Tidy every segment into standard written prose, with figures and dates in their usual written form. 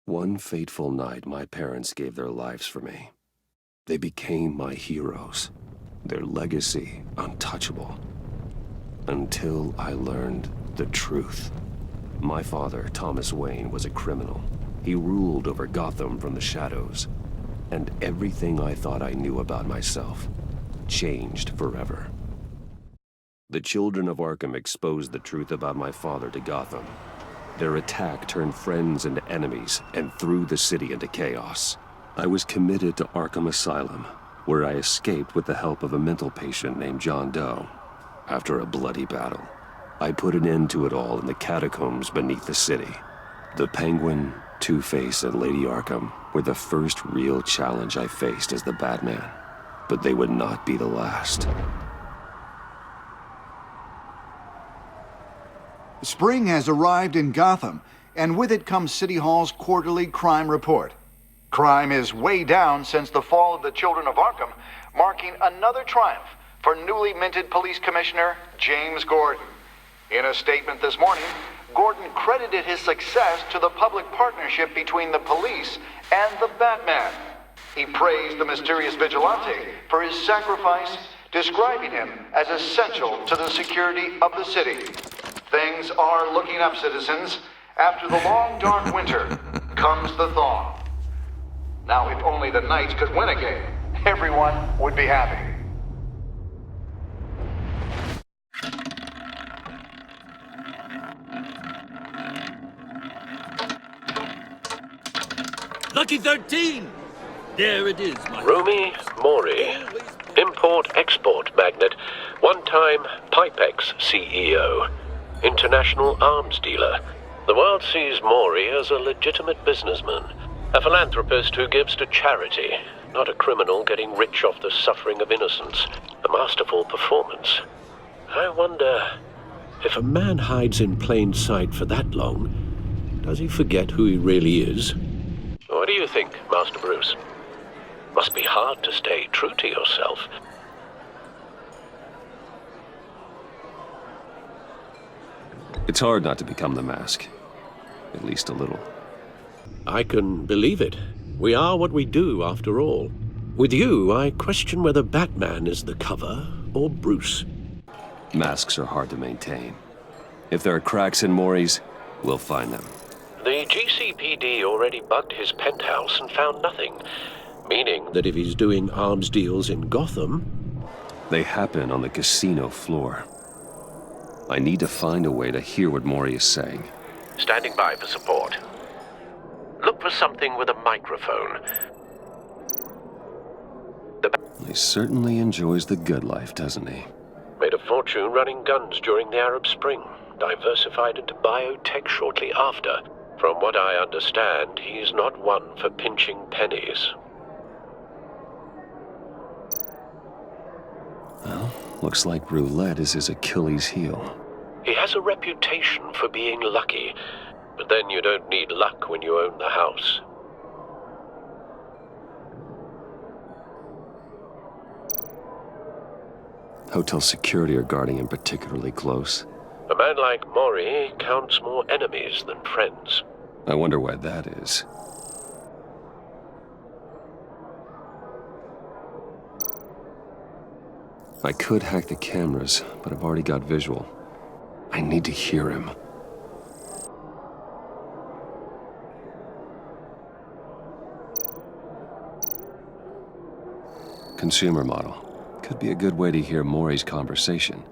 One fateful night, my parents gave their lives for me. They became my heroes, their legacy untouchable. Until I learned the truth. My father, Thomas Wayne, was a criminal. He ruled over Gotham from the shadows. And everything I thought I knew about myself changed forever. The children of Arkham exposed the truth about my father to Gotham. Their attack turned friends into enemies and threw the city into chaos. I was committed to Arkham Asylum, where I escaped with the help of a mental patient named John Doe. After a bloody battle, I put an end to it all in the catacombs beneath the city. The Penguin, Two-Face, and Lady Arkham were the first real challenge I faced as the Batman, but they would not be the last. Spring has arrived in Gotham, and with it comes City Hall's quarterly crime report. Crime is way down since the fall of the Children of Arkham, marking another triumph for newly minted Police Commissioner James Gordon. In a statement this morning, Gordon credited his success to the public partnership between the police and the Batman. He praised the mysterious vigilante for his sacrifice, describing him as essential to the security of the city. Things are looking up, citizens. After the long, dark winter comes the thaw. Now, if only the Knights could win a game, everyone would be happy. Lucky 13! There it is, my... Rumi Mori, import-export magnate, one-time Pipex CEO, international arms dealer. The world sees Mori as a legitimate businessman, a philanthropist who gives to charity, not a criminal getting rich off the suffering of innocence. A masterful performance. I wonder, if a man hides in plain sight for that long, does he forget who he really is? What do you think, Master Bruce? Must be hard to stay true to yourself. It's hard not to become the Mask. At least a little. I can believe it. We are what we do, after all. With you, I question whether Batman is the cover or Bruce. Masks are hard to maintain. If there are cracks in Mori's, we'll find them. The GCPD already bugged his penthouse and found nothing, meaning that if he's doing arms deals in Gotham... They happen on the casino floor. I need to find a way to hear what Mori is saying. Standing by for support. Look for something with a microphone. He certainly enjoys the good life, doesn't he? Made a fortune running guns during the Arab Spring. Diversified into biotech shortly after. From what I understand, he's not one for pinching pennies. Well, looks like roulette is his Achilles heel. He has a reputation for being lucky, but then you don't need luck when you own the house. Hotel security are guarding him particularly close. A man like Mori counts more enemies than friends. I wonder why that is. I could hack the cameras, but I've already got visual. I need to hear him. Consumer model. Could be a good way to hear Mori's conversation.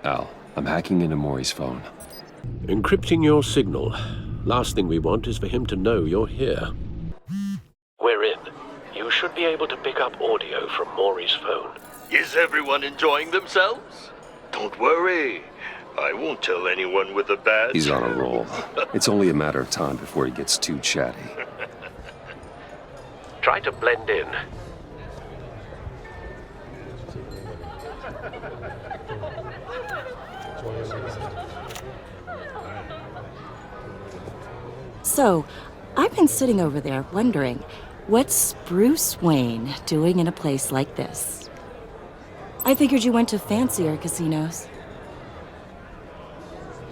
Al, I'm hacking into Mori's phone. Encrypting your signal. Last thing we want is for him to know you're here. We're in. You should be able to pick up audio from Mori's phone. Is everyone enjoying themselves? Don't worry. I won't tell anyone with a badge. He's on a roll. It's only a matter of time before he gets too chatty. Try to blend in. So, I've been sitting over there wondering, what's Bruce Wayne doing in a place like this? I figured you went to fancier casinos.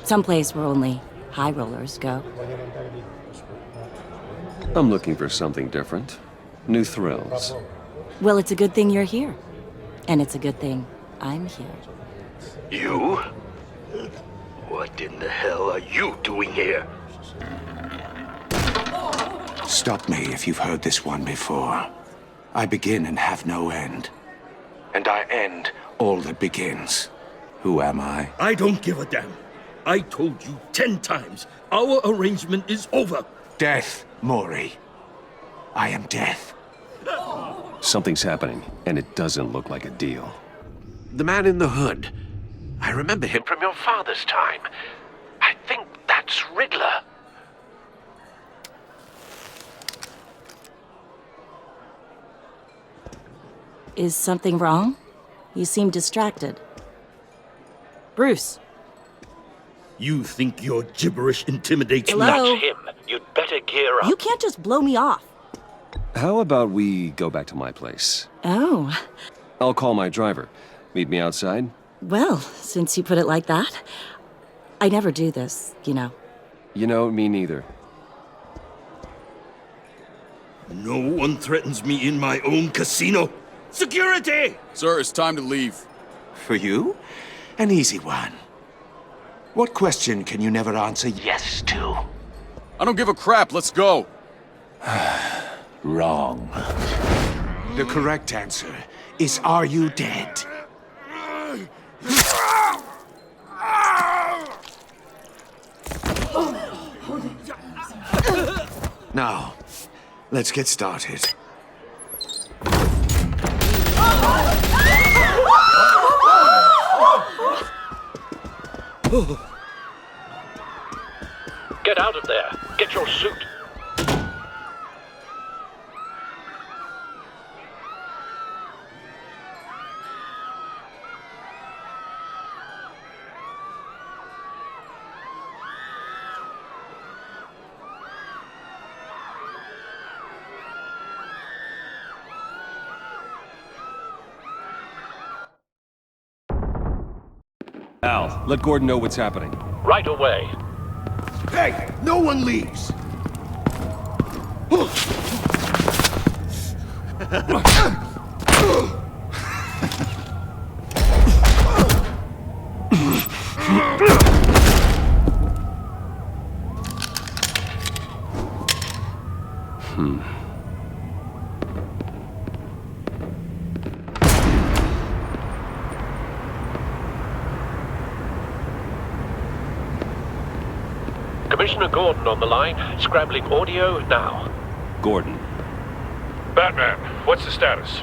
Someplace where only high rollers go. I'm looking for something different. New thrills. Well, it's a good thing you're here. And it's a good thing I'm here. You? What in the hell are you doing here? Stop me if you've heard this one before. I begin and have no end. And I end all that begins. Who am I? I don't give a damn. I told you 10 times. Our arrangement is over. Death, Maury. I am death. Something's happening, and it doesn't look like a deal. The man in the hood. I remember him from your father's time. I think that's Riddler. Is something wrong? You seem distracted. Bruce. You think your gibberish intimidates Hello? me? That's him. You'd better gear up. You can't just blow me off. How about we go back to my place? Oh. I'll call my driver. Meet me outside? Well, since you put it like that, I never do this, you know. You know, me neither. No one threatens me in my own casino. Security! Sir, it's time to leave. For you? An easy one. What question can you never answer yes to? I don't give a crap, let's go. Wrong. The correct answer is, are you dead? Now, let's get started. Get out of there. Get your suit. Al, let Gordon know what's happening. Right away. Hey, no one leaves! Commissioner Gordon on the line, scrambling audio now. Gordon. Batman, what's the status?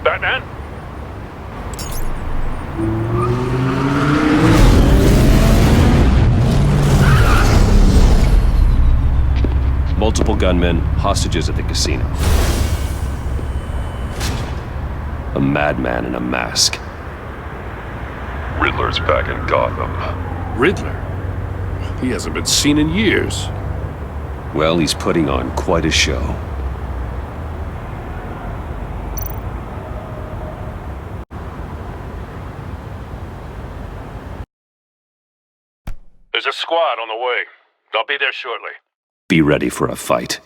Batman? Multiple gunmen, hostages at the casino. A madman in a mask. Riddler's back in Gotham. Riddler? He hasn't been seen in years. Well, he's putting on quite a show. There's a squad on the way. I'll be there shortly. Be ready for a fight.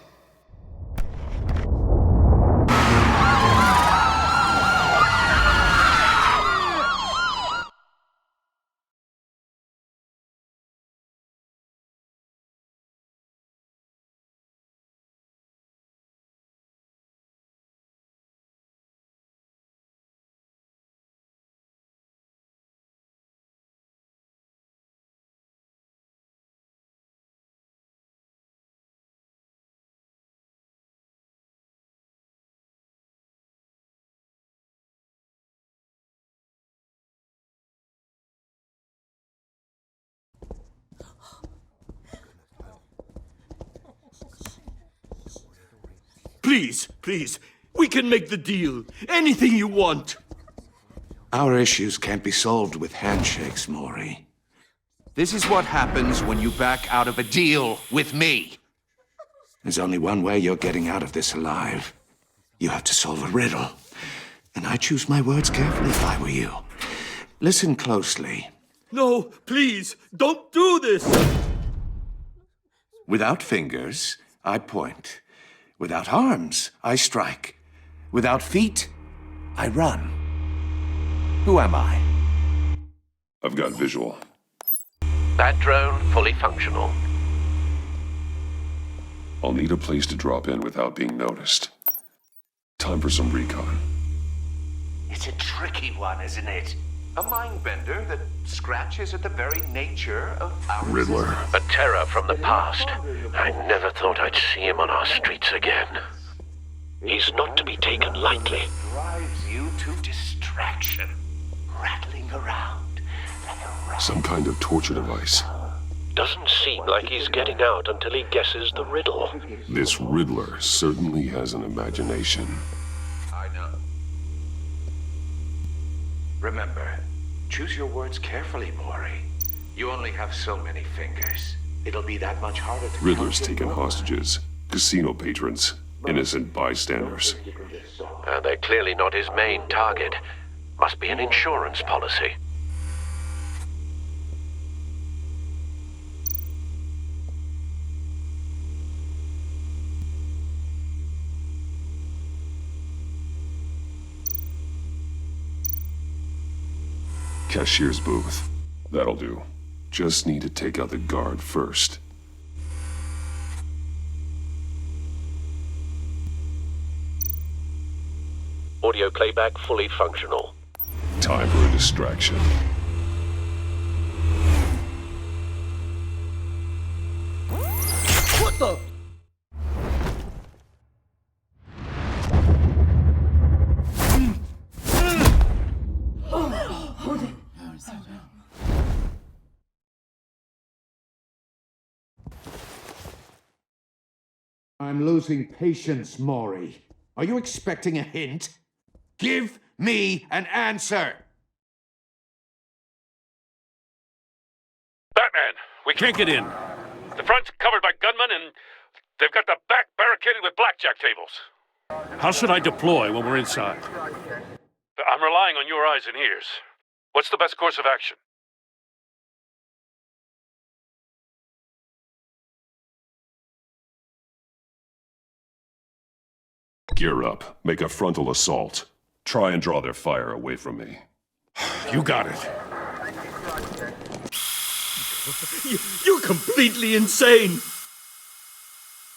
Please, please, we can make the deal. Anything you want. Our issues can't be solved with handshakes, Maury. This is what happens when you back out of a deal with me. There's only one way you're getting out of this alive. You have to solve a riddle. And I choose my words carefully if I were you. Listen closely. No, please, don't do this! Without fingers, I point. Without arms, I strike. Without feet, I run. Who am I? I've got visual. That drone fully functional. I'll need a place to drop in without being noticed. Time for some recon. It's a tricky one, isn't it? A mind bender that scratches at the very nature of our Riddler. A terror from the past. I never thought I'd see him on our streets again. He's not to be taken lightly. Drives you to distraction, rattling around like a rat. Some kind of torture device. Doesn't seem like he's getting out until he guesses the riddle. This Riddler certainly has an imagination. I know. Remember, choose your words carefully, Maury. You only have so many fingers. It'll be that much harder to Riddler's count taken your hostages, casino patrons, innocent bystanders. They're clearly not his main target. Must be an insurance policy. Cashier's booth. That'll do. Just need to take out the guard first. Audio playback fully functional. Time for a distraction. What the? I'm losing patience, Maury. Are you expecting a hint? Give me an answer! Batman, we can't get in. The front's covered by gunmen, and they've got the back barricaded with blackjack tables. How should I deploy when we're inside? I'm relying on your eyes and ears. What's the best course of action? Gear up. Make a frontal assault. Try and draw their fire away from me. You got it. You're completely insane!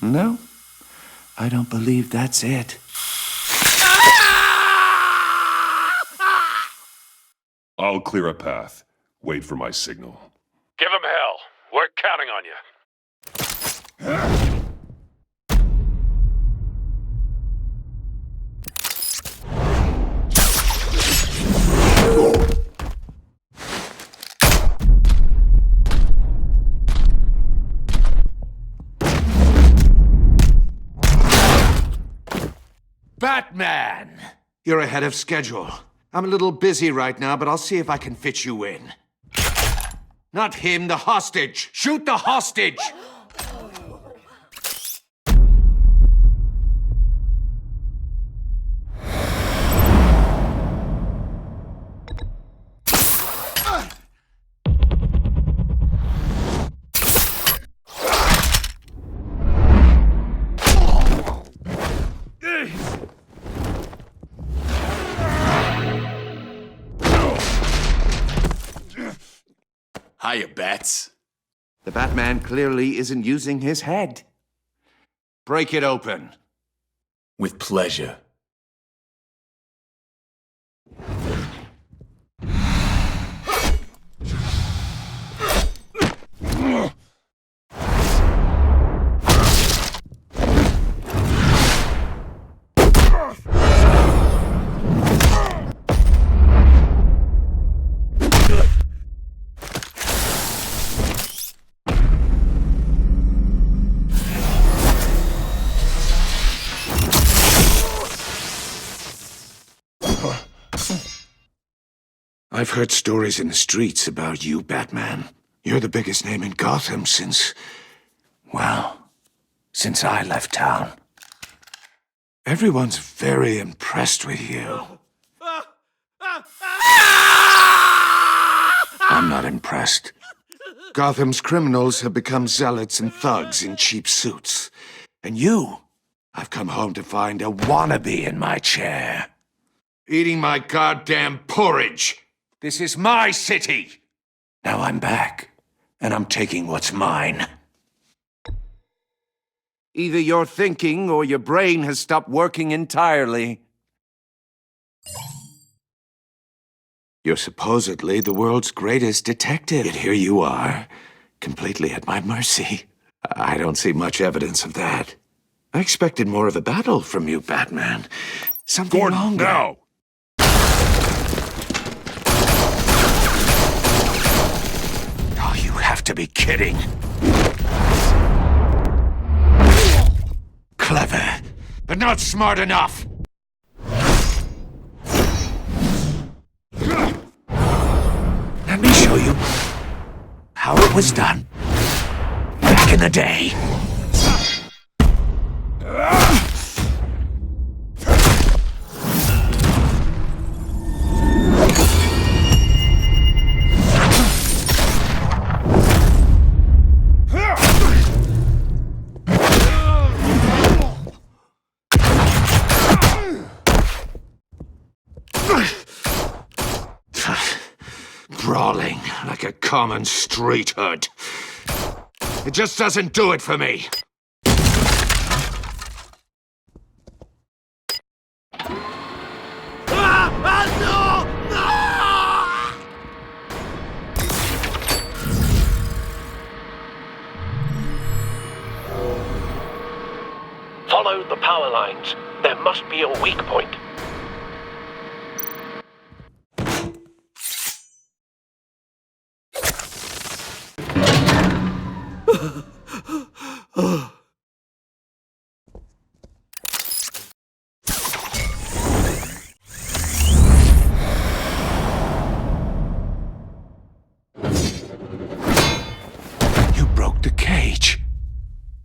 No, I don't believe that's it. I'll clear a path. Wait for my signal. Give him hell. We're counting on you. Batman! You're ahead of schedule. I'm a little busy right now, but I'll see if I can fit you in. Not him, the hostage! Shoot the hostage! Hiya, Bats. The Batman clearly isn't using his head. Break it open. With pleasure. I've heard stories in the streets about you, Batman. You're the biggest name in Gotham since... well, since I left town. Everyone's very impressed with you. I'm not impressed. Gotham's criminals have become zealots and thugs in cheap suits. And you, I've come home to find a wannabe in my chair. Eating my goddamn porridge. This is my city. Now I'm back, and I'm taking what's mine. Either you're thinking or your brain has stopped working entirely. You're supposedly the world's greatest detective. Yet here you are, completely at my mercy. I don't see much evidence of that. I expected more of a battle from you, Batman. Something Gordon, longer. now! Oh, you have to be kidding. Clever, but not smart enough. Let me show you how it was done back in the day. Brawling like a common street hood. It just doesn't do it for me. Follow the power lines. There must be a weak point. You broke the cage.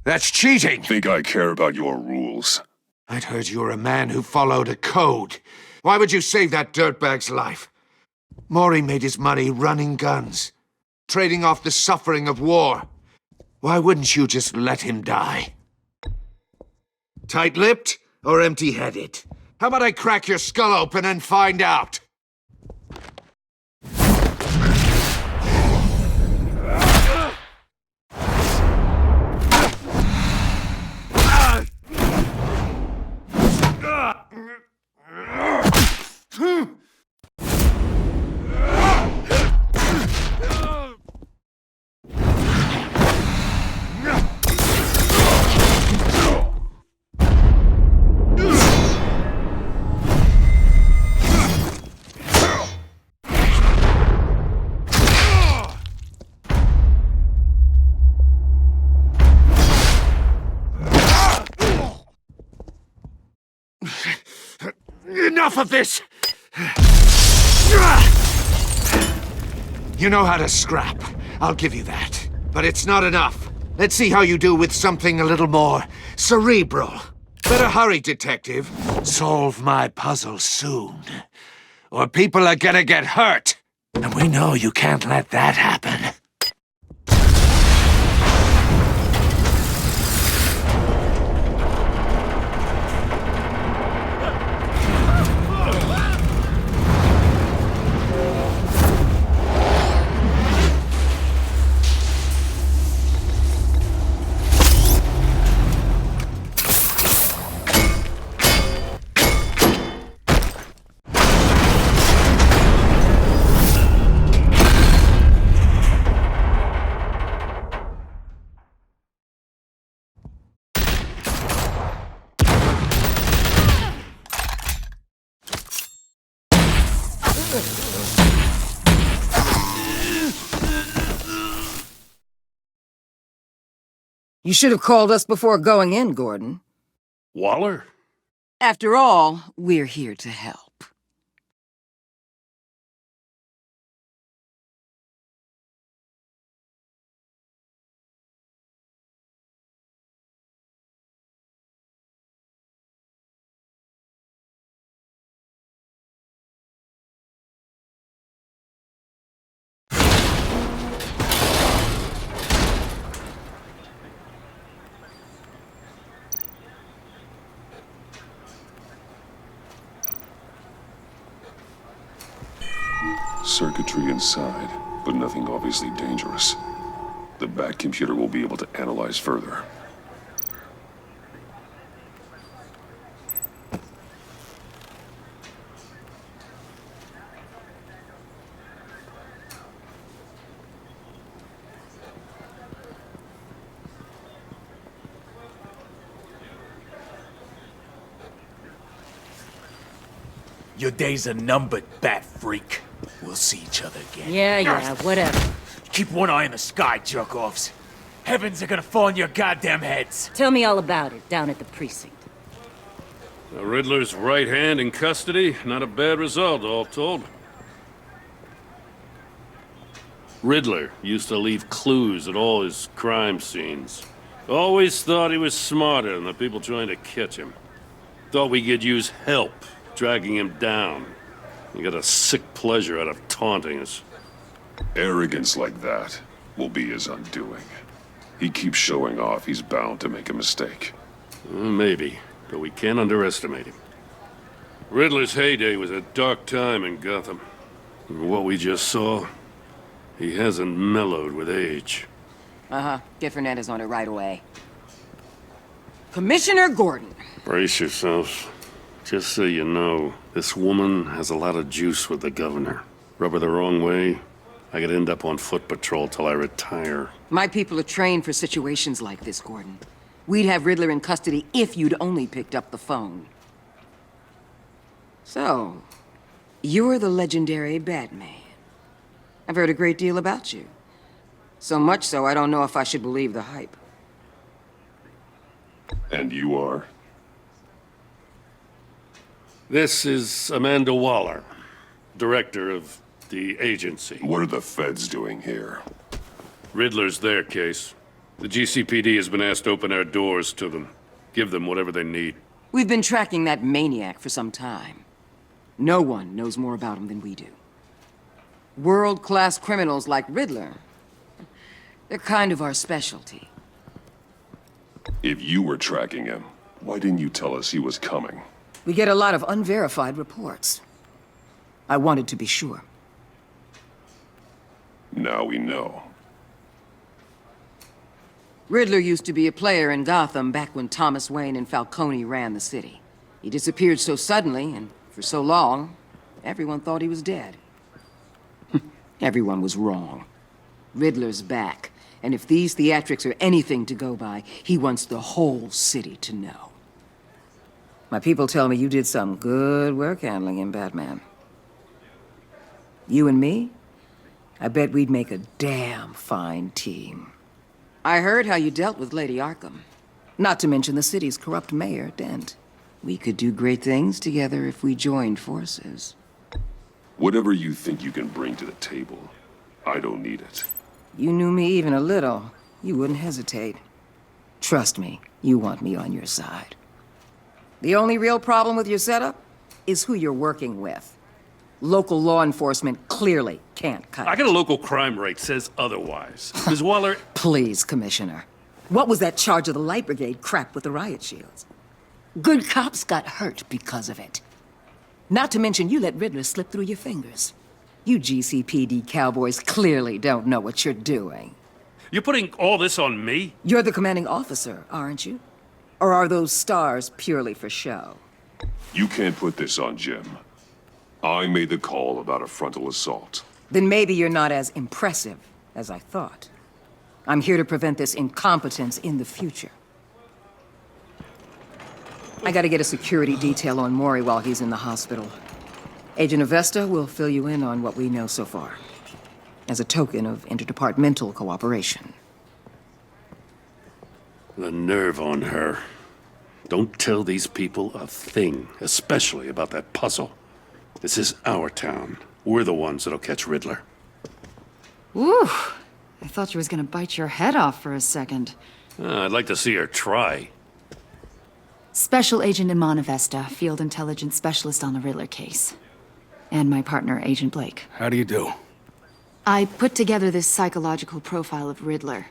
That's cheating. Think I care about your rules? I'd heard you were a man who followed a code. Why would you save that dirtbag's life? Maury made his money running guns, trading off the suffering of war. Why wouldn't you just let him die? Tight-lipped or empty-headed? How about I crack your skull open and find out? Enough of this! You know how to scrap. I'll give you that. But it's not enough. Let's see how you do with something a little more cerebral. Better hurry, detective. Solve my puzzle soon. Or people are gonna get hurt. And we know you can't let that happen. You should have called us before going in, Gordon. Waller? After all, we're here to help. circuitry inside, but nothing obviously dangerous. The Bat computer will be able to analyze further. Your days are numbered, Bat Freak. We'll see each other again. Yeah, whatever. Keep one eye in the sky, jerk-offs. Heavens are gonna fall on your goddamn heads. Tell me all about it down at the precinct. The Riddler's right hand in custody. Not a bad result, all told. Riddler used to leave clues at all his crime scenes. Always thought he was smarter than the people trying to catch him. Thought we could use help dragging him down. He got a sick pleasure out of taunting us. Arrogance like that will be his undoing. He keeps showing off, he's bound to make a mistake. Maybe, but we can't underestimate him. Riddler's heyday was a dark time in Gotham. And what we just saw, he hasn't mellowed with age. Uh-huh. Get Fernandez on it right away. Commissioner Gordon. Brace yourselves. Just so you know, this woman has a lot of juice with the governor. Rub her the wrong way, I could end up on foot patrol till I retire. My people are trained for situations like this, Gordon. We'd have Riddler in custody if you'd only picked up the phone. So, you're the legendary Batman. I've heard a great deal about you. So much so, I don't know if I should believe the hype. And you are? This is Amanda Waller, director of the agency. What are the feds doing here? Riddler's their case. The GCPD has been asked to open our doors to them. Give them whatever they need. We've been tracking that maniac for some time. No one knows more about him than we do. World-class criminals like Riddler, they're kind of our specialty. If you were tracking him, why didn't you tell us he was coming? We get a lot of unverified reports. I wanted to be sure. Now we know. Riddler used to be a player in Gotham back when Thomas Wayne and Falcone ran the city. He disappeared so suddenly and for so long, everyone thought he was dead. Everyone was wrong. Riddler's back, and if these theatrics are anything to go by, he wants the whole city to know. My people tell me you did some good work handling him, Batman. You and me? I bet we'd make a damn fine team. I heard how you dealt with Lady Arkham. Not to mention the city's corrupt mayor, Dent. We could do great things together if we joined forces. Whatever you think you can bring to the table, I don't need it. You knew me even a little, you wouldn't hesitate. Trust me, you want me on your side. The only real problem with your setup is who you're working with. Local law enforcement clearly can't cut I it. got a local crime rate says otherwise. Ms. Waller... Please, Commissioner. What was that charge of the Light Brigade crap with the riot shields? Good cops got hurt because of it. Not to mention you let Riddler slip through your fingers. You GCPD cowboys clearly don't know what you're doing. You're putting all this on me? You're the commanding officer, aren't you? Or are those stars purely for show? You can't put this on Jim. I made the call about a frontal assault. Then maybe you're not as impressive as I thought. I'm here to prevent this incompetence in the future. I gotta get a security detail on Maury while he's in the hospital. Agent Avesta will fill you in on what we know so far, as a token of interdepartmental cooperation. The nerve on her. Don't tell these people a thing, especially about that puzzle. This is our town. We're the ones that'll catch Riddler. Ooh, I thought you was gonna bite your head off for a second. I'd like to see her try. Special Agent Iman Avesta, Field Intelligence Specialist on the Riddler case. And my partner, Agent Blake. How do you do? I put together this psychological profile of Riddler.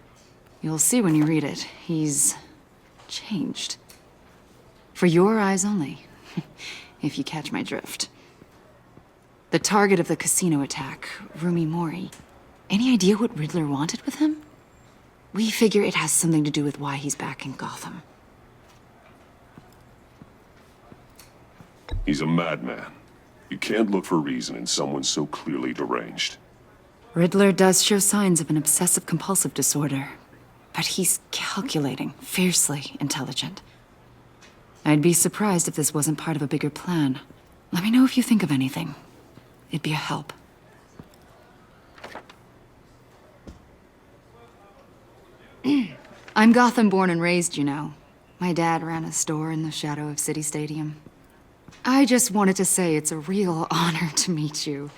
You'll see when you read it. He's changed. For your eyes only, if you catch my drift. The target of the casino attack, Rumi Mori. Any idea what Riddler wanted with him? We figure it has something to do with why he's back in Gotham. He's a madman. You can't look for reason in someone so clearly deranged. Riddler does show signs of an obsessive-compulsive disorder, but he's calculating, fiercely intelligent. I'd be surprised if this wasn't part of a bigger plan. Let me know if you think of anything. It'd be a help. I'm Gotham born and raised, you know. My dad ran a store in the shadow of City Stadium. I just wanted to say it's a real honor to meet you.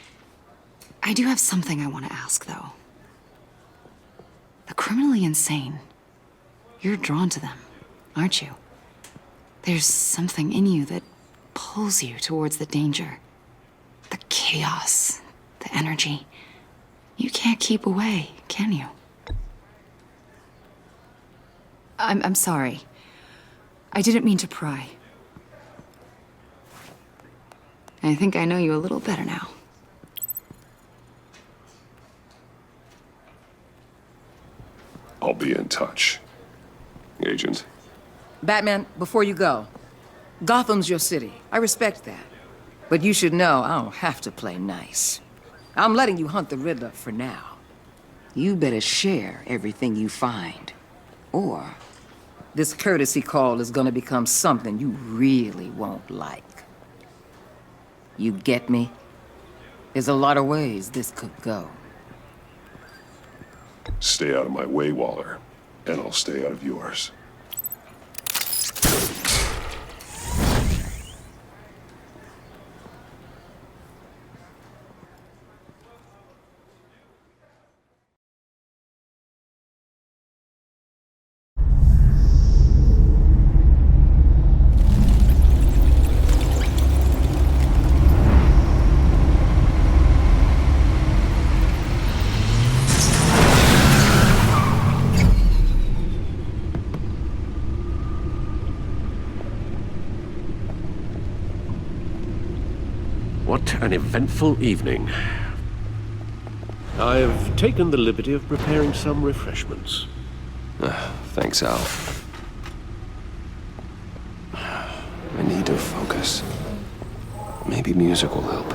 I do have something I want to ask, though. The criminally insane. You're drawn to them, aren't you? There's something in you that pulls you towards the danger. The chaos, the energy. You can't keep away, can you? I'm sorry. I didn't mean to pry. I think I know you a little better now. I'll be in touch. Agent. Batman, before you go, Gotham's your city. I respect that. But you should know I don't have to play nice. I'm letting you hunt the Riddler for now. You better share everything you find. Or this courtesy call is gonna become something you really won't like. You get me? There's a lot of ways this could go. Stay out of my way, Waller. And I'll stay out of yours. What an eventful evening. I've taken the liberty of preparing some refreshments. Thanks, Al. I need to focus. Maybe music will help.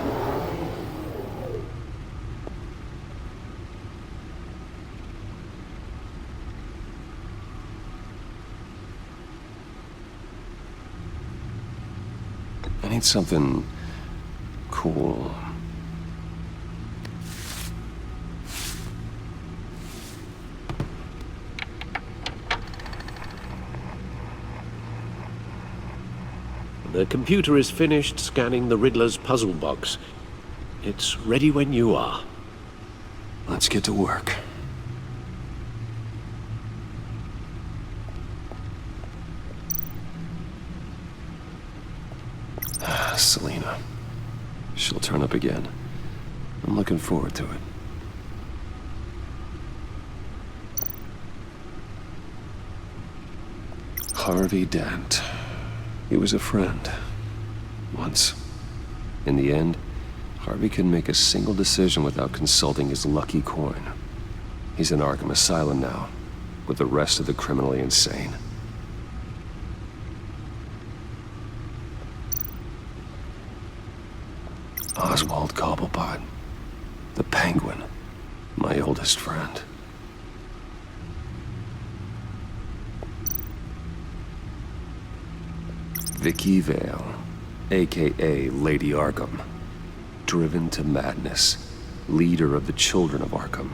I need something cool. The computer is finished scanning the Riddler's puzzle box. It's ready when you are. Let's get to work. Selina. She'll turn up again. I'm looking forward to it. Harvey Dent. He was a friend. Once. In the end, Harvey couldn't make a single decision without consulting his lucky coin. He's in Arkham Asylum now, with the rest of the criminally insane. Oswald Cobblepot. The Penguin. My oldest friend. Vicky Vale, a.k.a. Lady Arkham. Driven to madness. Leader of the Children of Arkham.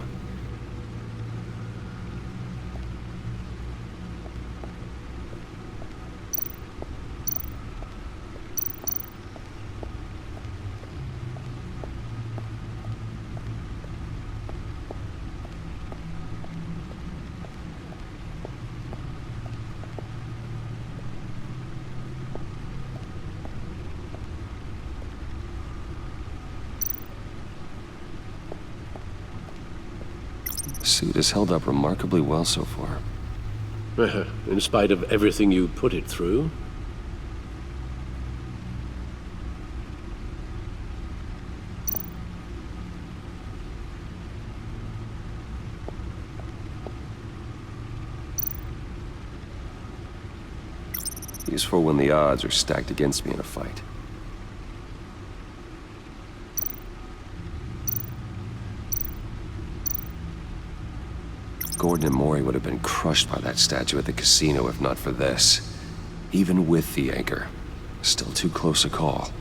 Suit has held up remarkably well so far. In spite of everything you put it through? Useful when the odds are stacked against me in a fight. Gordon and Maury would have been crushed by that statue at the casino if not for this. Even with the anchor, still too close a call.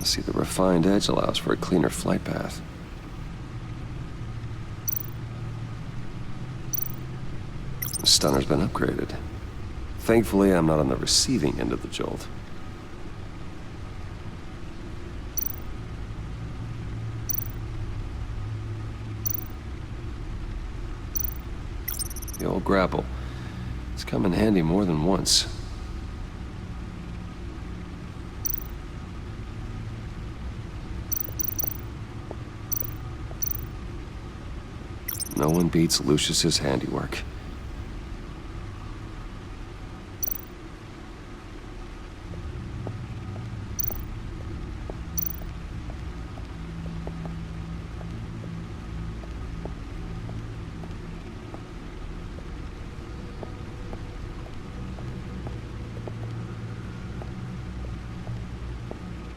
See, the refined edge allows for a cleaner flight path. The stunner's been upgraded. Thankfully, I'm not on the receiving end of the jolt. The old grapple. It's come in handy more than once. No one beats Lucius's handiwork.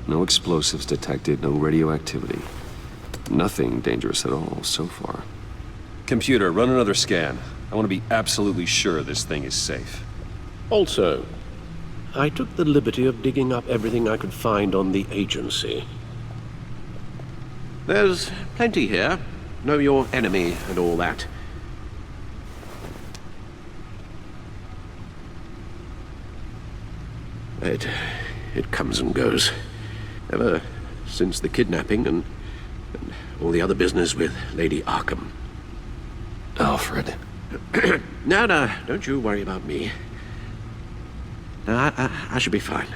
No explosives detected, no radioactivity. Nothing dangerous at all so far. Computer, run another scan. I want to be absolutely sure this thing is safe. Also, I took the liberty of digging up everything I could find on the agency. There's plenty here. Know your enemy and all that. It comes and goes. Ever since the kidnapping and all the other business with Lady Arkham. Alfred. No, don't you worry about me. No, I should be fine.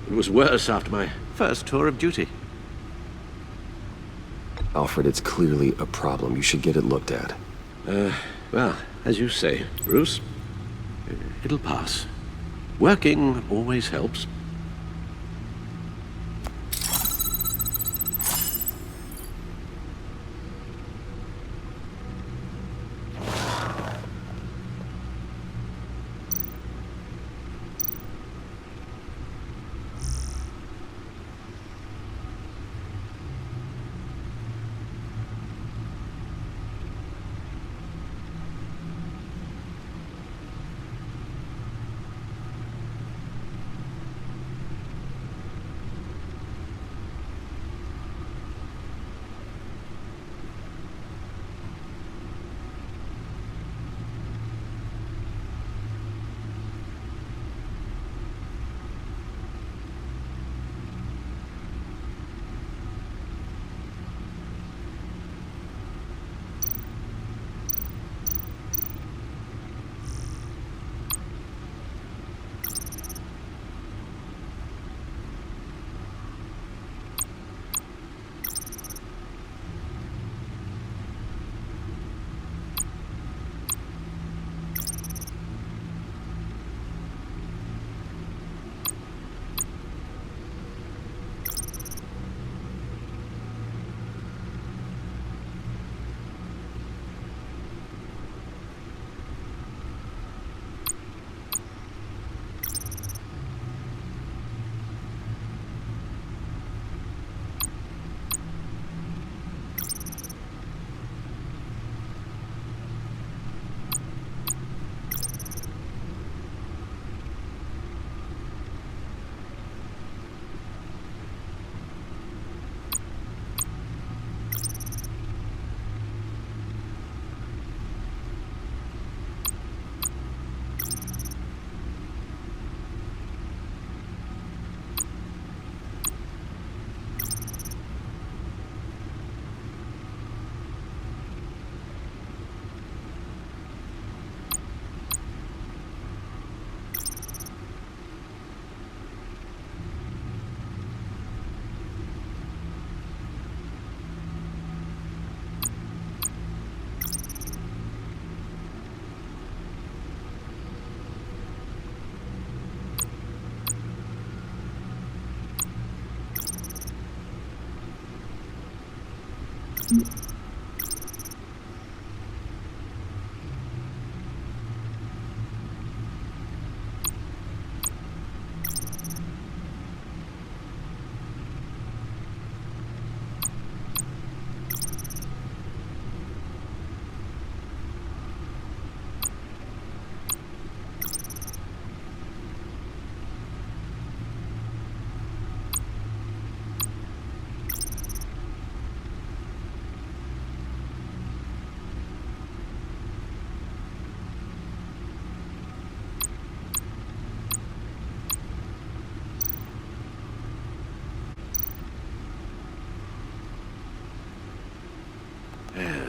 It was worse after my first tour of duty. Alfred, it's clearly a problem. You should get it looked at. Well, as you say, Bruce, it'll pass. Working always helps.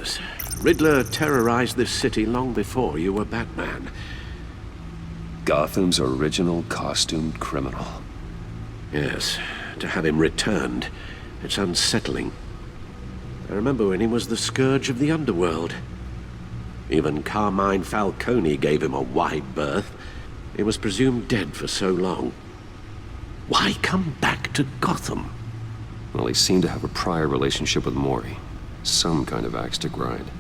Yes. Riddler terrorized this city long before you were Batman. Gotham's original costumed criminal. Yes. To have him returned, it's unsettling. I remember when he was the scourge of the underworld. Even Carmine Falcone gave him a wide berth. He was presumed dead for so long. Why come back to Gotham? Well, he seemed to have a prior relationship with Mori. Some kind of axe to grind.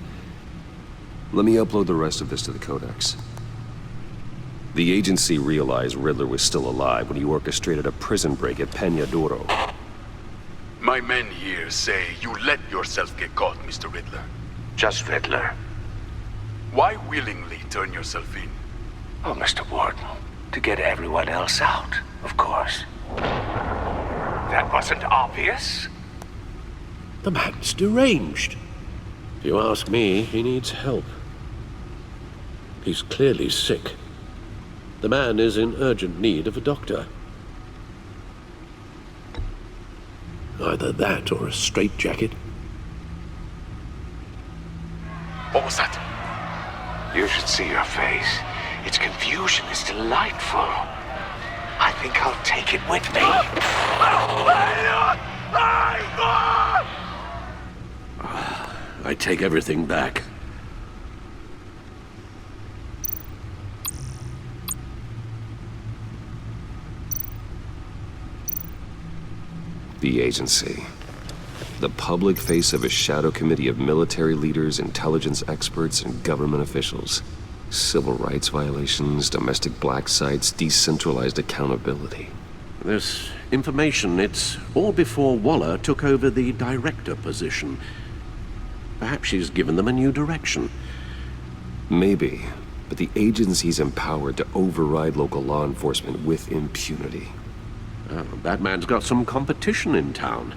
Let me upload the rest of this to the Codex. The agency realized Riddler was still alive when he orchestrated a prison break at Peña Duro. My men here say you let yourself get caught, Mr. Riddler. Just Riddler. Why willingly turn yourself in? Oh, Mr. Warden, to get everyone else out, of course. That wasn't obvious. The man's deranged. If you ask me, he needs help. He's clearly sick. The man is in urgent need of a doctor. Either that or a straitjacket. What was that? You should see your face. Its confusion is delightful. I think I'll take it with me. I take everything back. The agency. The public face of a shadow committee of military leaders, intelligence experts, and government officials. Civil rights violations, domestic black sites, decentralized accountability. This information, it's all before Waller took over the director position. Perhaps she's given them a new direction. Maybe, but the agency's empowered to override local law enforcement with impunity. Oh, Batman's got some competition in town.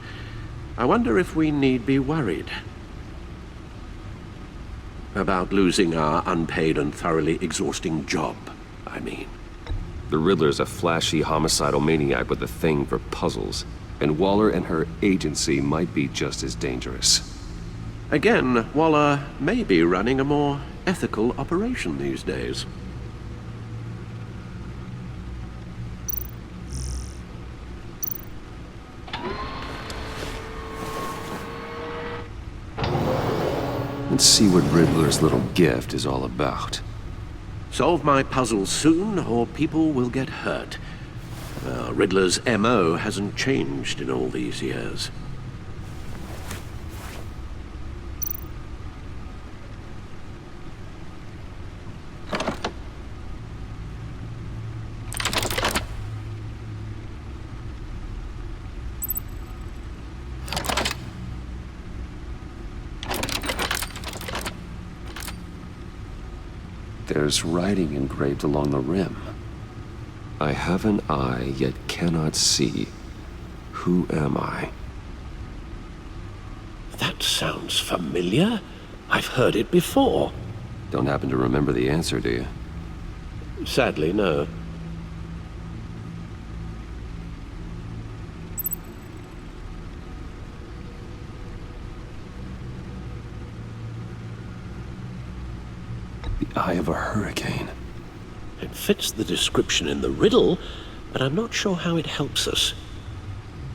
I wonder if we need be worried. About losing our unpaid and thoroughly exhausting job, I mean. The Riddler's a flashy homicidal maniac with a thing for puzzles, and Waller and her agency might be just as dangerous. Again, Waller may be running a more ethical operation these days. Let's see what Riddler's little gift is all about. Solve my puzzles soon, or people will get hurt. Riddler's M.O. hasn't changed in all these years. There's writing engraved along the rim. I have an eye, yet cannot see. Who am I? That sounds familiar. I've heard it before. Don't happen to remember the answer, do you? Sadly, no. The eye of a hurricane. It fits the description in the riddle, but I'm not sure how it helps us.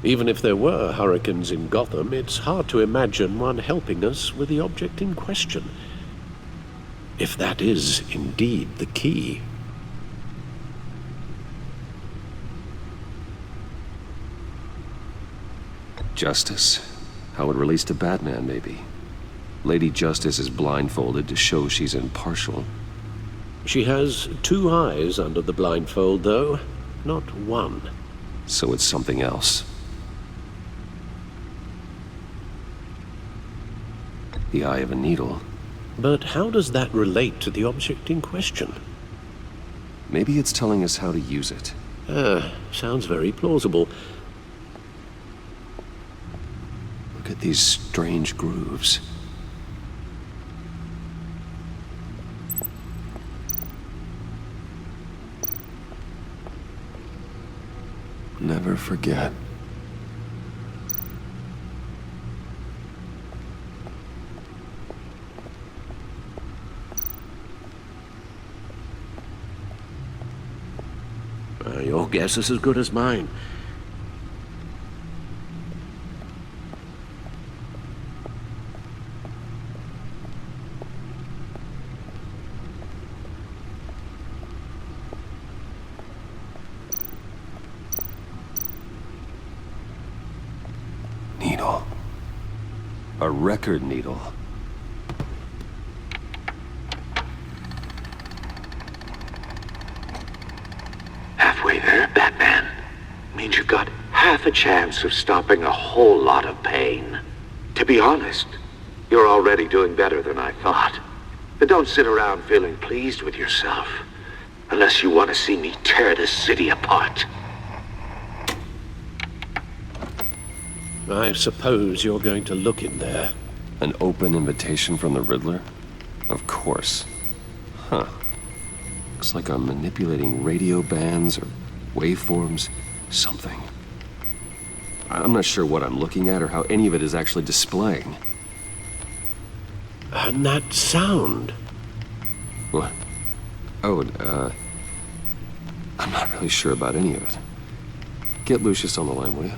Even if there were hurricanes in Gotham, it's hard to imagine one helping us with the object in question. If that is indeed the key. Justice. How it relates to Batman, maybe. Lady Justice is blindfolded to show she's impartial. She has two eyes under the blindfold, though, not one. So it's something else. The eye of a needle. But how does that relate to the object in question? Maybe it's telling us how to use it. Sounds very plausible. Look at these strange grooves. Never forget. guess is as good as mine. Needle. A record needle. Halfway there, Batman. Means you've got half a chance of stopping a whole lot of pain. To be honest, you're already doing better than I thought. But don't sit around feeling pleased with yourself. Unless you want to see me tear this city apart. I suppose you're going to look in there. An open invitation from the Riddler? Of course. Huh. Looks like I'm manipulating radio bands or waveforms. Something. I'm not sure what I'm looking at or how any of it is actually displaying. And that sound. What? Oh, I'm not really sure about any of it. Get Lucius on the line, will you?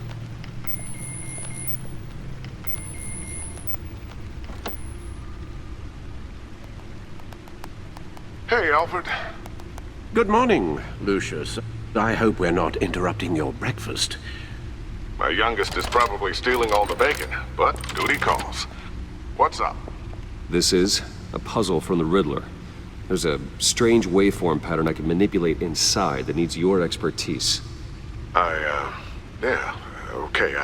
Hey, Alfred. Good morning, Lucius. I hope we're not interrupting your breakfast. My youngest is probably stealing all the bacon, but duty calls. What's up? This is a puzzle from the Riddler. There's a strange waveform pattern I can manipulate inside that needs your expertise. Yeah, okay.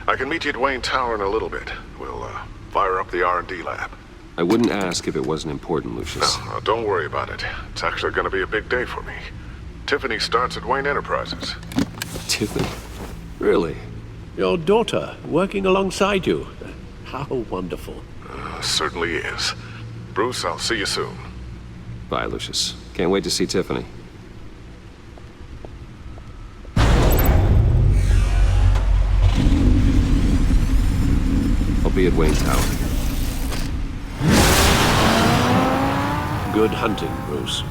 I can meet you at Wayne Tower in a little bit. We'll, fire up the R&D lab. I wouldn't ask if it wasn't important, Lucius. No, don't worry about it. It's actually gonna be a big day for me. Tiffany starts at Wayne Enterprises. Tiffany? Really? Your daughter, working alongside you. How wonderful. Certainly is. Bruce, I'll see you soon. Bye, Lucius. Can't wait to see Tiffany. I'll be at Wayne Tower. Good hunting, Bruce.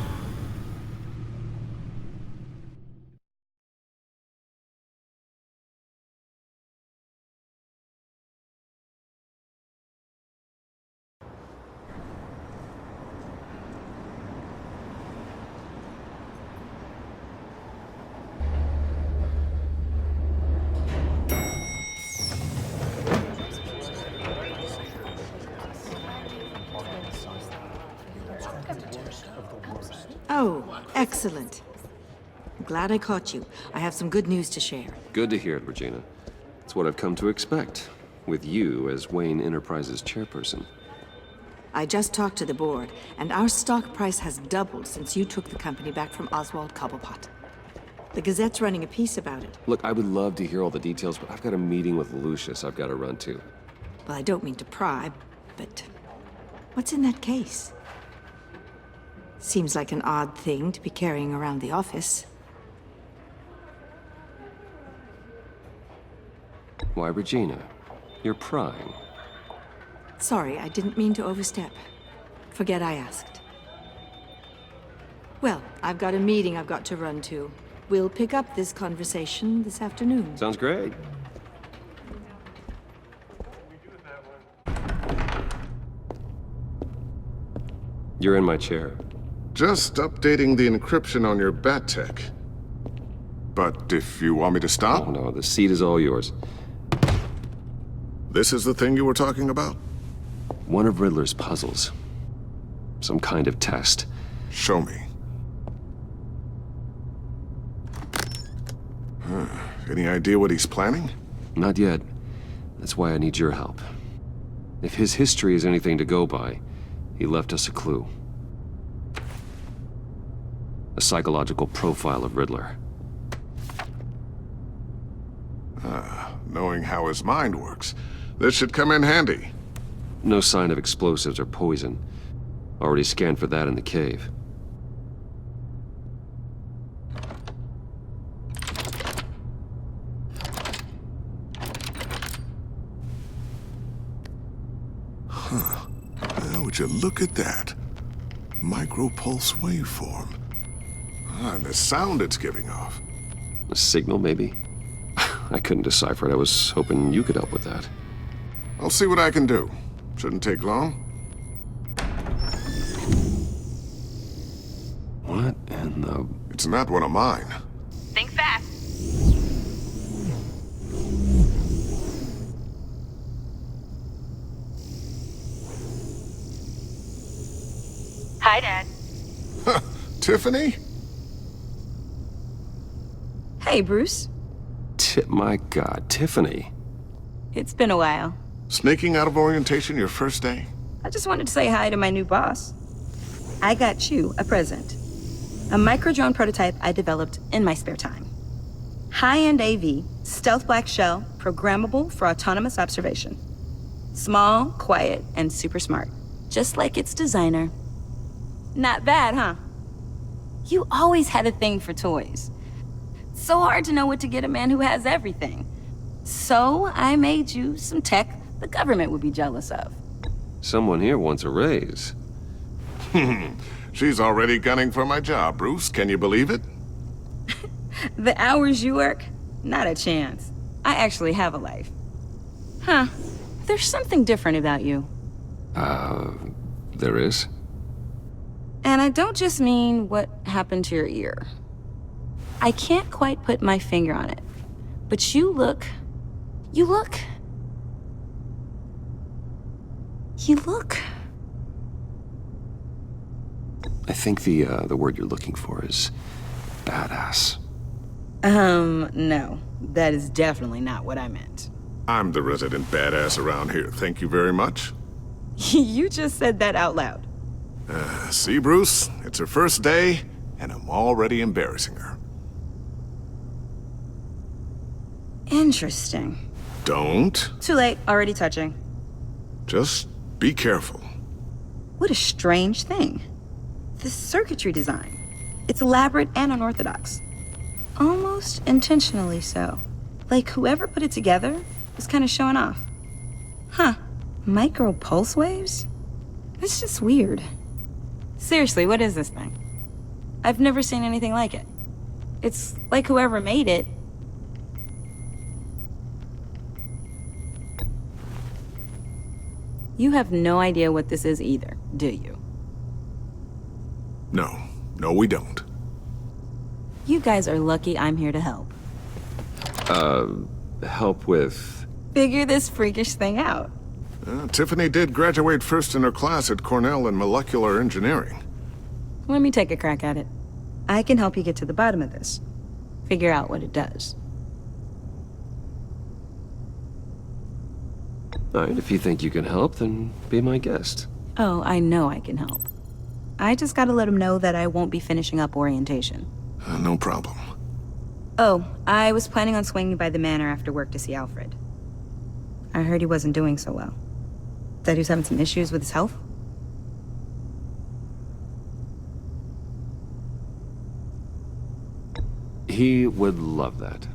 Oh, excellent. I'm glad I caught you. I have some good news to share. Good to hear it, Regina. It's what I've come to expect, with you as Wayne Enterprises chairperson. I just talked to the board, and our stock price has doubled since you took the company back from Oswald Cobblepot. The Gazette's running a piece about it. Look, I would love to hear all the details, but I've got a meeting with Lucius I've got to run to. Well, I don't mean to pry, but what's in that case? Seems like an odd thing to be carrying around the office. Why, Regina? You're prying. Sorry, I didn't mean to overstep. Forget I asked. Well, I've got a meeting I've got to run to. We'll pick up this conversation this afternoon. Sounds great. You're in my chair. Just updating the encryption on your bat tech. But if you want me to stop? Oh, no, the seat is all yours. This is the thing you were talking about? One of Riddler's puzzles. Some kind of test. Show me. Any idea what he's planning? Not yet. That's why I need your help. If his history is anything to go by, he left us a clue. A psychological profile of Riddler. Knowing how his mind works, this should come in handy. No sign of explosives or poison. Already scanned for that in the cave. Would you look at that? Micropulse waveform. And the sound it's giving off. A signal, maybe? I couldn't decipher it. I was hoping you could help with that. I'll see what I can do. Shouldn't take long. What in the... It's not one of mine. Think fast. Hi, Dad. Tiffany? Hey, Bruce. My God, Tiffany. It's been a while. Sneaking out of orientation your first day? I just wanted to say hi to my new boss. I got you a present. A micro-drone prototype I developed in my spare time. High-end AV, stealth black shell, programmable for autonomous observation. Small, quiet, and super smart. Just like its designer. Not bad, huh? You always had a thing for toys. So hard to know what to get a man who has everything. So I made you some tech the government would be jealous of. Someone here wants a raise. She's already gunning for my job, Bruce. Can you believe it? The hours you work? Not a chance. I actually have a life. Huh. There's something different about you. There is? And I don't just mean what happened to your ear. I can't quite put my finger on it. But you look... I think the word you're looking for is badass. No. That is definitely not what I meant. I'm the resident badass around here. Thank you very much. You just said that out loud. See, Bruce? It's her first day, and I'm already embarrassing her. Interesting. Don't. Too late. Already touching. Just be careful. What a strange thing. The circuitry design. It's elaborate and unorthodox. Almost intentionally so. Like whoever put it together was kind of showing off. Huh. Micro pulse waves? That's just weird. Seriously, what is this thing? I've never seen anything like it. It's like whoever made it. You have no idea what this is either, do you? No. No, we don't. You guys are lucky I'm here to help. Help with... Figure this freakish thing out. Tiffany did graduate first in her class at Cornell in molecular engineering. Let me take a crack at it. I can help you get to the bottom of this. Figure out what it does. All right, if you think you can help, then be my guest. Oh, I know I can help. I just gotta let him know that I won't be finishing up orientation. No problem. Oh, I was planning on swinging by the manor after work to see Alfred. I heard he wasn't doing so well. That he was having some issues with his health? He would love that.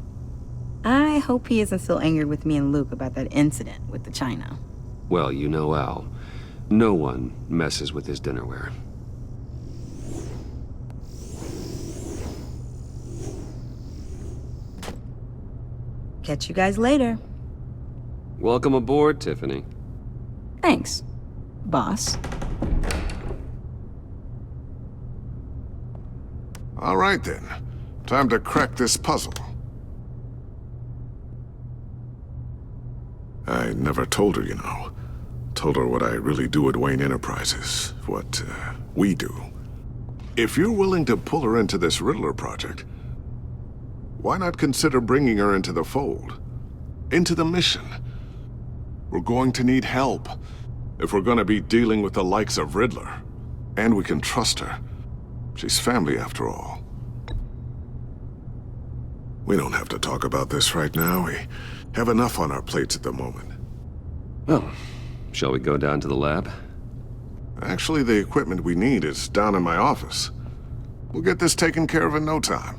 I hope he isn't still angered with me and Luke about that incident with the china. Well, you know Al. No one messes with his dinnerware. Catch you guys later. Welcome aboard, Tiffany. Thanks, boss. All right, then. Time to crack this puzzle. I never told her, you know. Told her what I really do at Wayne Enterprises. What, we do. If you're willing to pull her into this Riddler project, why not consider bringing her into the fold? Into the mission? We're going to need help if we're going to be dealing with the likes of Riddler. And we can trust her. She's family, after all. We don't have to talk about this right now. We have enough on our plates at the moment. Well, shall we go down to the lab? Actually, the equipment we need is down in my office. We'll get this taken care of in no time.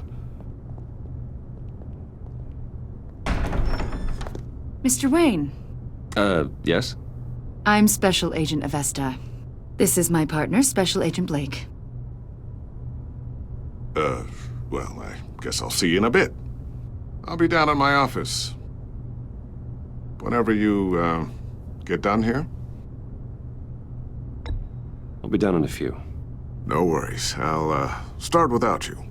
Mr. Wayne. Yes? I'm Special Agent Avesta. This is my partner, Special Agent Blake. Well, I guess I'll see you in a bit. I'll be down at my office. Whenever you, get done here? I'll be down in a few. No worries. I'll, start without you.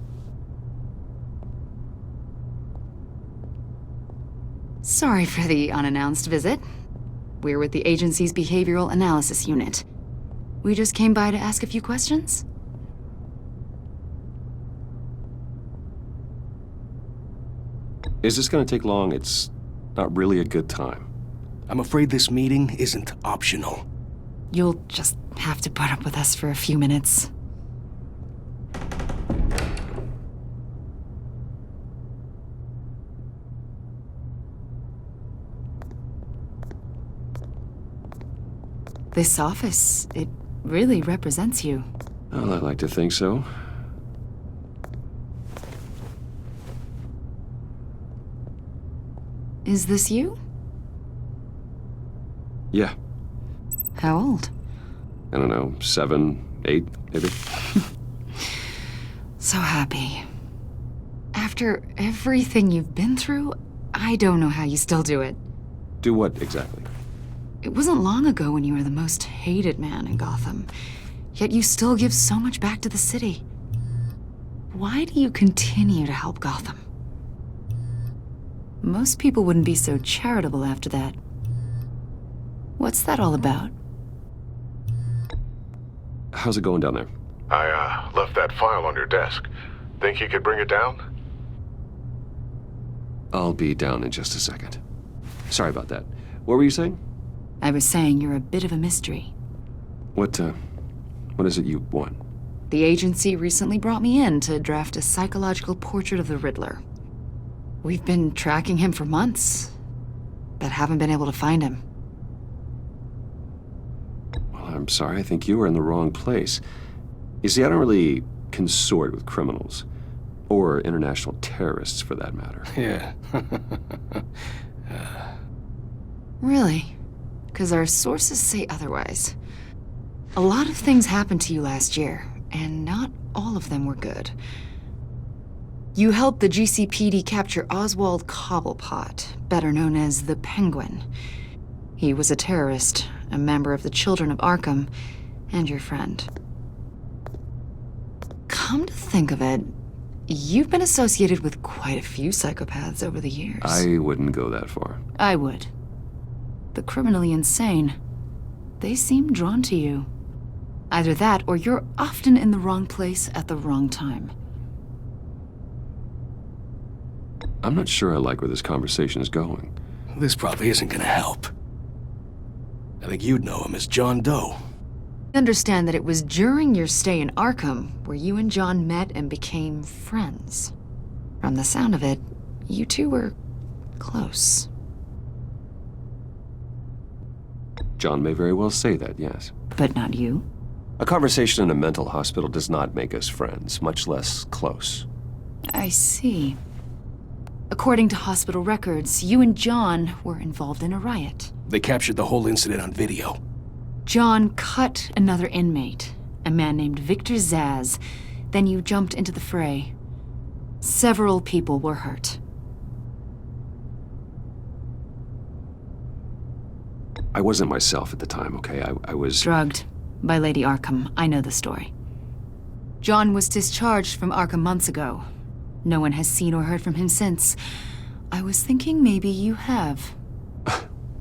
Sorry for the unannounced visit. We're with the agency's behavioral analysis unit. We just came by to ask a few questions. Is this gonna take long? It's not really a good time. I'm afraid this meeting isn't optional. You'll just have to put up with us for a few minutes. This office, it really represents you. Well, I'd like to think so. Is this you? Yeah. How old? I don't know, 7, 8, maybe? So happy. After everything you've been through, I don't know how you still do it. Do what exactly? It wasn't long ago when you were the most hated man in Gotham, yet you still give so much back to the city. Why do you continue to help Gotham? Most people wouldn't be so charitable after that. What's that all about? How's it going down there? I, left that file on your desk. Think you could bring it down? I'll be down in just a second. Sorry about that. What were you saying? I was saying you're a bit of a mystery. What is it you want? The agency recently brought me in to draft a psychological portrait of the Riddler. We've been tracking him for months, but haven't been able to find him. Well, I'm sorry. I think you were in the wrong place. You see, I don't really consort with criminals. Or international terrorists, for that matter. Yeah. Really? Because our sources say otherwise. A lot of things happened to you last year, and not all of them were good. You helped the GCPD capture Oswald Cobblepot, better known as the Penguin. He was a terrorist, a member of the Children of Arkham, and your friend. Come to think of it, you've been associated with quite a few psychopaths over the years. I wouldn't go that far. I would. The criminally insane. They seem drawn to you. Either that, or you're often in the wrong place at the wrong time. I'm not sure I like where this conversation is going. This probably isn't gonna help. I think you'd know him as John Doe. Understand that it was during your stay in Arkham where you and John met and became friends. From the sound of it, you two were close. John may very well say that, yes. But not you? A conversation in a mental hospital does not make us friends, much less close. I see. According to hospital records, you and John were involved in a riot. They captured the whole incident on video. John cut another inmate, a man named Victor Zaz. Then you jumped into the fray. Several people were hurt. I wasn't myself at the time, okay? I was... Drugged by Lady Arkham. I know the story. John was discharged from Arkham months ago. No one has seen or heard from him since. I was thinking maybe you have.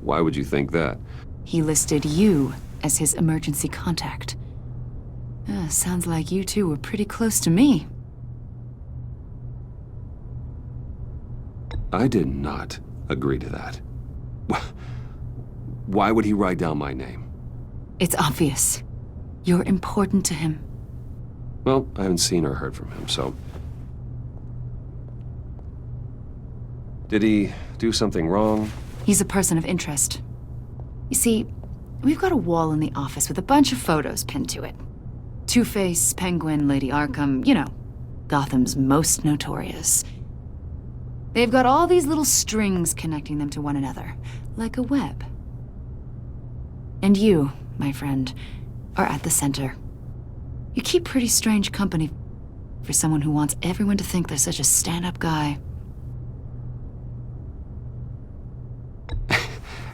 Why would you think that? He listed you as his emergency contact. Sounds like you two were pretty close to me. I did not agree to that. Why would he write down my name? It's obvious. You're important to him. Well, I haven't seen or heard from him, so... Did he do something wrong? He's a person of interest. You see, we've got a wall in the office with a bunch of photos pinned to it. Two-Face, Penguin, Lady Arkham, you know, Gotham's most notorious. They've got all these little strings connecting them to one another, like a web. And you, my friend, are at the center. You keep pretty strange company for someone who wants everyone to think they're such a stand-up guy.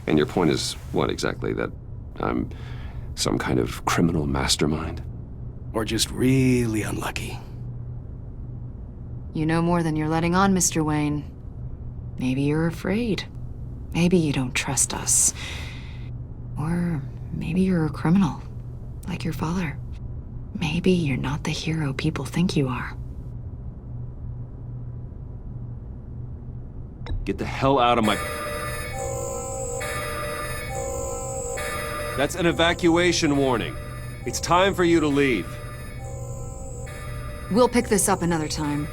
And your point is what exactly? That I'm some kind of criminal mastermind? Or just really unlucky? You know more than you're letting on, Mr. Wayne. Maybe you're afraid. Maybe you don't trust us. Or maybe you're a criminal, like your father. Maybe you're not the hero people think you are. Get the hell out of my... That's an evacuation warning. It's time for you to leave. We'll pick this up another time.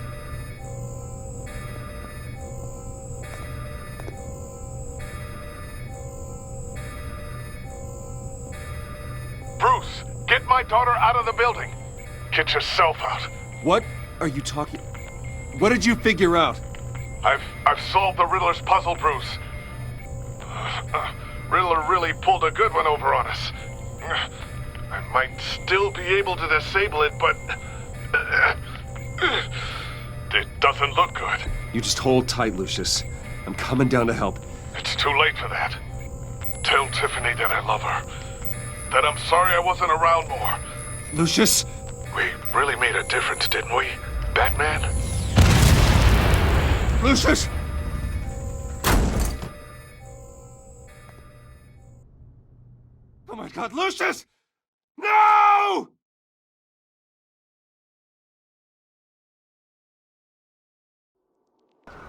Bruce, get my daughter out of the building. Get yourself out. What are you talking... What did you figure out? I've solved the Riddler's puzzle, Bruce. Riddler really pulled a good one over on us. I might still be able to disable it, but... it doesn't look good. You just hold tight, Lucius. I'm coming down to help. It's too late for that. Tell Tiffany that I love her. That I'm sorry I wasn't around more. Lucius! We really made a difference, didn't we, Batman? Lucius! Oh my God, Lucius! No!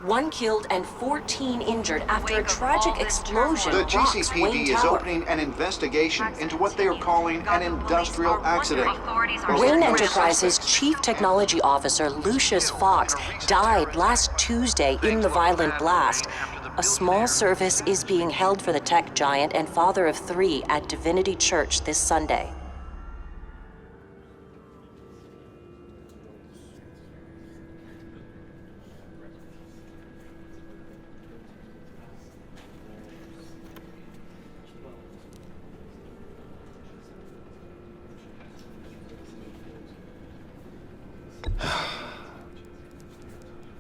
One killed and 14 injured after a tragic explosion The rocks Wayne GCPD is Tower. opening an investigation into what they are calling an industrial accident. Wayne Enterprises' chief technology officer, Lucius Fox, died last Tuesday in the violent blast. A small service is being held for the tech giant and father of 3 at Divinity Church this Sunday.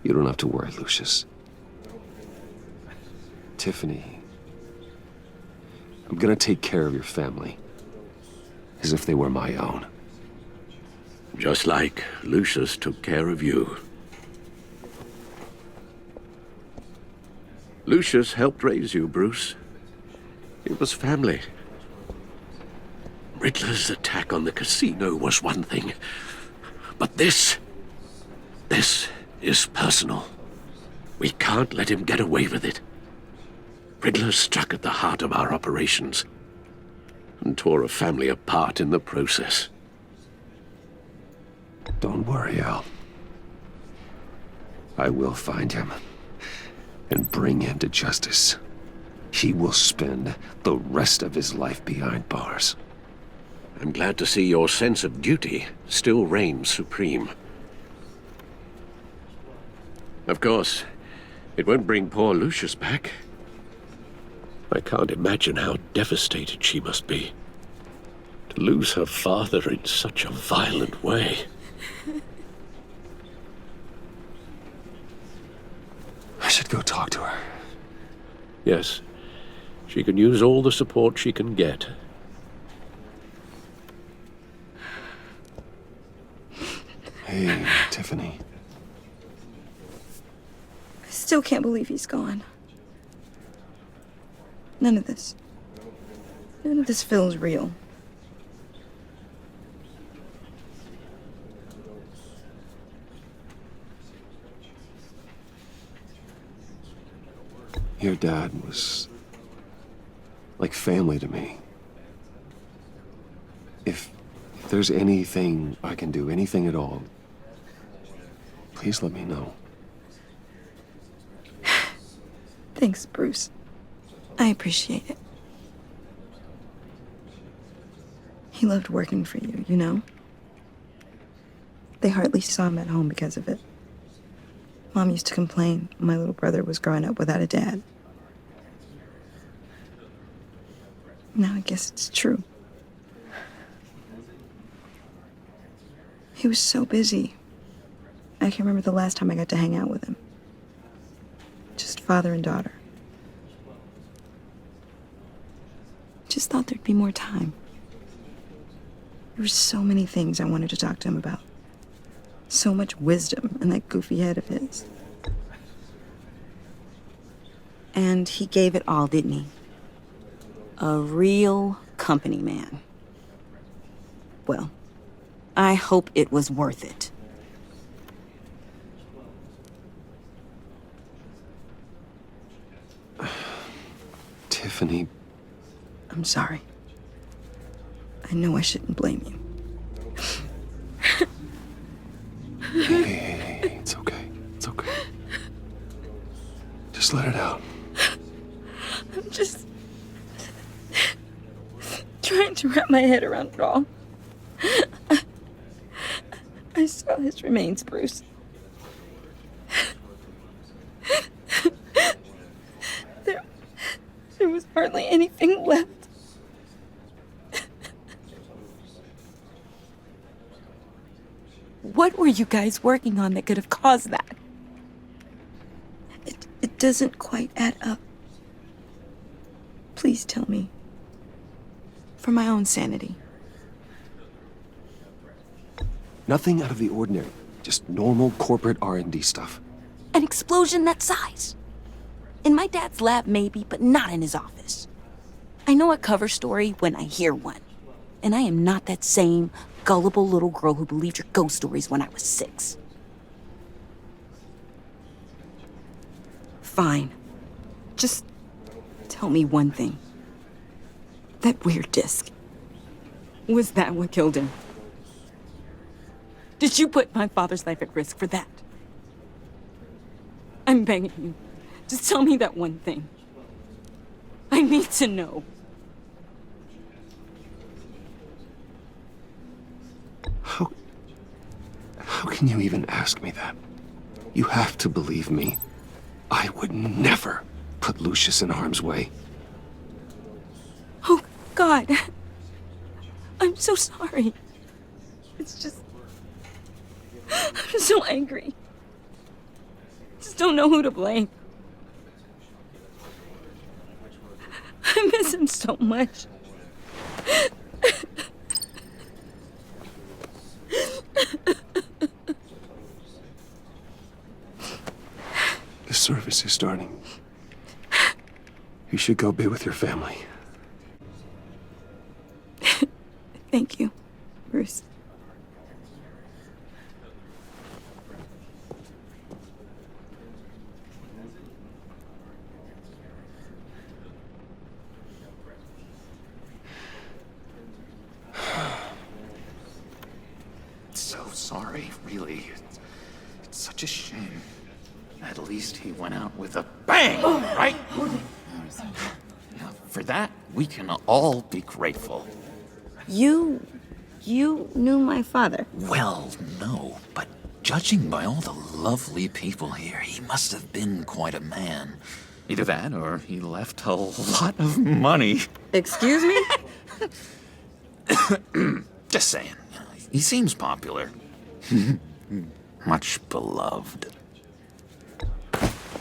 You don't have to worry, Lucius. Tiffany, I'm gonna take care of your family as if they were my own. Just like Lucius took care of you. Lucius helped raise you, Bruce. It was family. Riddler's attack on the casino was one thing. But this is personal. We can't let him get away with it. Riddler struck at the heart of our operations and tore a family apart in the process. Don't worry, Al. I will find him and bring him to justice. He will spend the rest of his life behind bars. I'm glad to see your sense of duty still reigns supreme. Of course, it won't bring poor Lucius back. I can't imagine how devastated she must be. To lose her father in such a violent way. I should go talk to her. Yes, she can use all the support she can get. Hey, Tiffany. I still can't believe he's gone. None of this feels real. Your dad was like family to me. If there's anything I can do, anything at all, please let me know. Thanks, Bruce. I appreciate it. He loved working for you, you know? They hardly saw him at home because of it. Mom used to complain my little brother was growing up without a dad. Now I guess it's true. He was so busy. I can't remember the last time I got to hang out with him. Just father and daughter. just thought there'd be more time. There were so many things I wanted to talk to him about. So much wisdom in that goofy head of his. And he gave it all, didn't he? A real company man. Well, I hope it was worth it. Tiffany. I'm sorry. I know I shouldn't blame you. Hey, it's okay. It's okay. Just let it out. I'm just trying to wrap my head around it all. I saw his remains, Bruce. There was hardly anything left. What were you guys working on that could have caused that? It doesn't quite add up. Please tell me. For my own sanity. Nothing out of the ordinary. Just normal corporate R&D stuff. An explosion that size. In my dad's lab, maybe, but not in his office. I know a cover story when I hear one. And I am not that same gullible little girl who believed your ghost stories when I was 6. Fine. Just tell me one thing. That weird disc. Was that what killed him? Did you put my father's life at risk for that? I'm begging you. Just tell me that one thing. I need to know. How can you even ask me that? You have to believe me. I would never put Lucius in harm's way. Oh, God. I'm so sorry. It's just... I'm so angry. Just don't know who to blame. I miss him so much. The service is starting. You should go be with your family. Thank you, Bruce. So sorry, really. It's such a shame. At least he went out with a bang, right? Now, for that, we can all be grateful. You knew my father? Well, no, but judging by all the lovely people here, he must have been quite a man. Either that, or he left a lot of money. Excuse me? Just saying. He seems popular. Much beloved.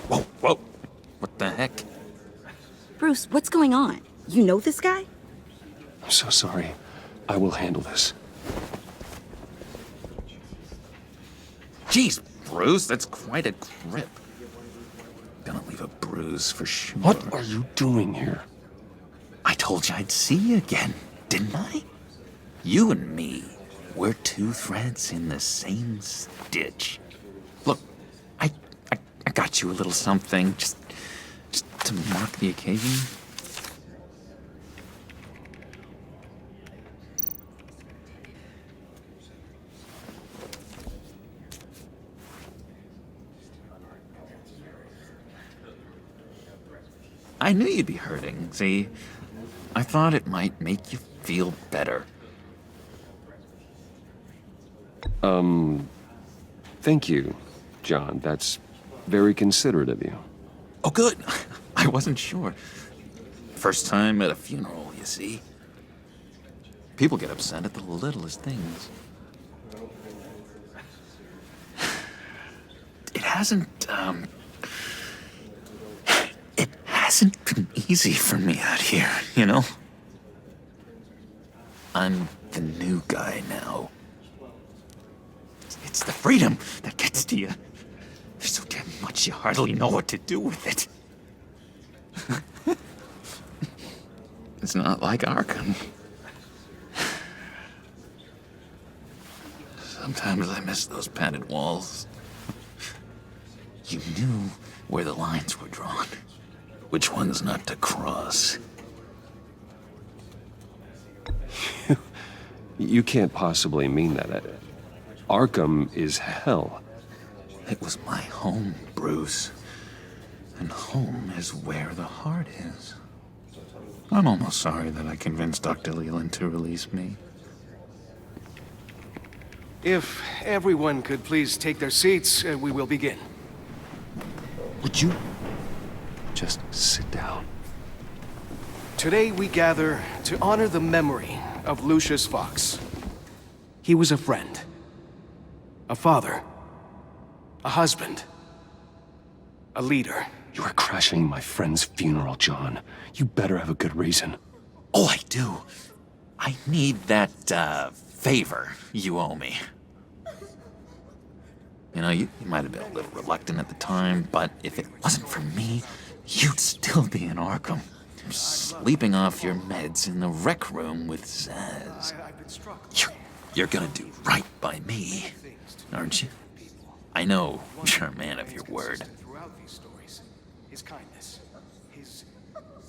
Whoa, whoa. What the heck? Bruce, what's going on? You know this guy? I'm so sorry. I will handle this. Jeez, Bruce, that's quite a grip. Gonna leave a bruise for sure. What are you doing here? I told you I'd see you again, didn't I? You and me, we're two threads in the same stitch. Look, I got you a little something, just to mark the occasion. I knew you'd be hurting, see? I thought it might make you feel better. Thank you, John. That's very considerate of you. Oh, good. I wasn't sure. First time at a funeral, you see. People get upset at the littlest things. It hasn't been easy for me out here, you know? I'm the new guy now. It's the freedom that gets to you. There's so damn much you hardly know what to do with it. It's not like Arkham. Sometimes I miss those padded walls. You knew where the lines were drawn, which ones not to cross. You can't possibly mean that. Arkham is hell. It was my home, Bruce. And home is where the heart is. I'm almost sorry that I convinced Dr. Leland to release me. If everyone could please take their seats, we will begin. Would you just sit down? Today we gather to honor the memory of Lucius Fox. He was a friend, a father, a husband, a leader. You are crashing my friend's funeral, John. You better have a good reason. Oh, I do. I need that, favor you owe me. You know, you might have been a little reluctant at the time, but if it wasn't for me, you'd still be in Arkham. Sleeping off your meds in the rec room with Zaz. You're gonna do right by me, aren't you? I know you're a man of your word. His kindness, his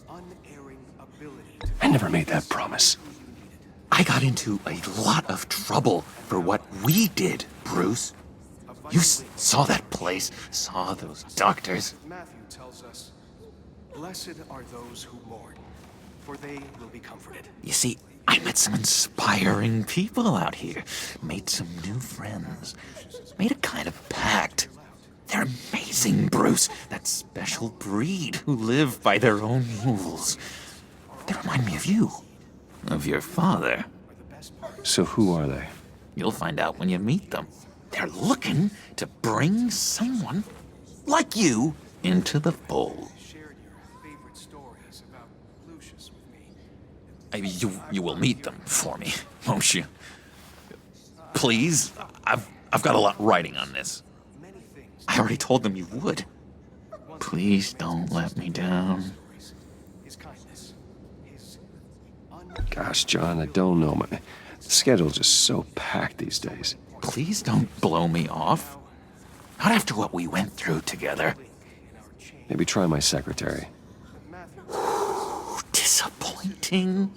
unerring ability. I never made that promise. I got into a lot of trouble for what we did, Bruce. You saw that place, saw those doctors. Matthew tells us, "Blessed are those who mourn, for they will be comforted." You see, I met some inspiring people out here, made some new friends, made a kind of pact. They're amazing, Bruce. That special breed who live by their own rules. They remind me of you, of your father. So who are they? You'll find out when you meet them. They're looking to bring someone like you into the fold. You will meet them for me, won't you? Please, I've got a lot writing on this. I already told them you would. Please don't let me down. Gosh, John, I don't know. My schedule's just so packed these days. Please don't blow me off. Not after what we went through together. Maybe try my secretary. Disappointing.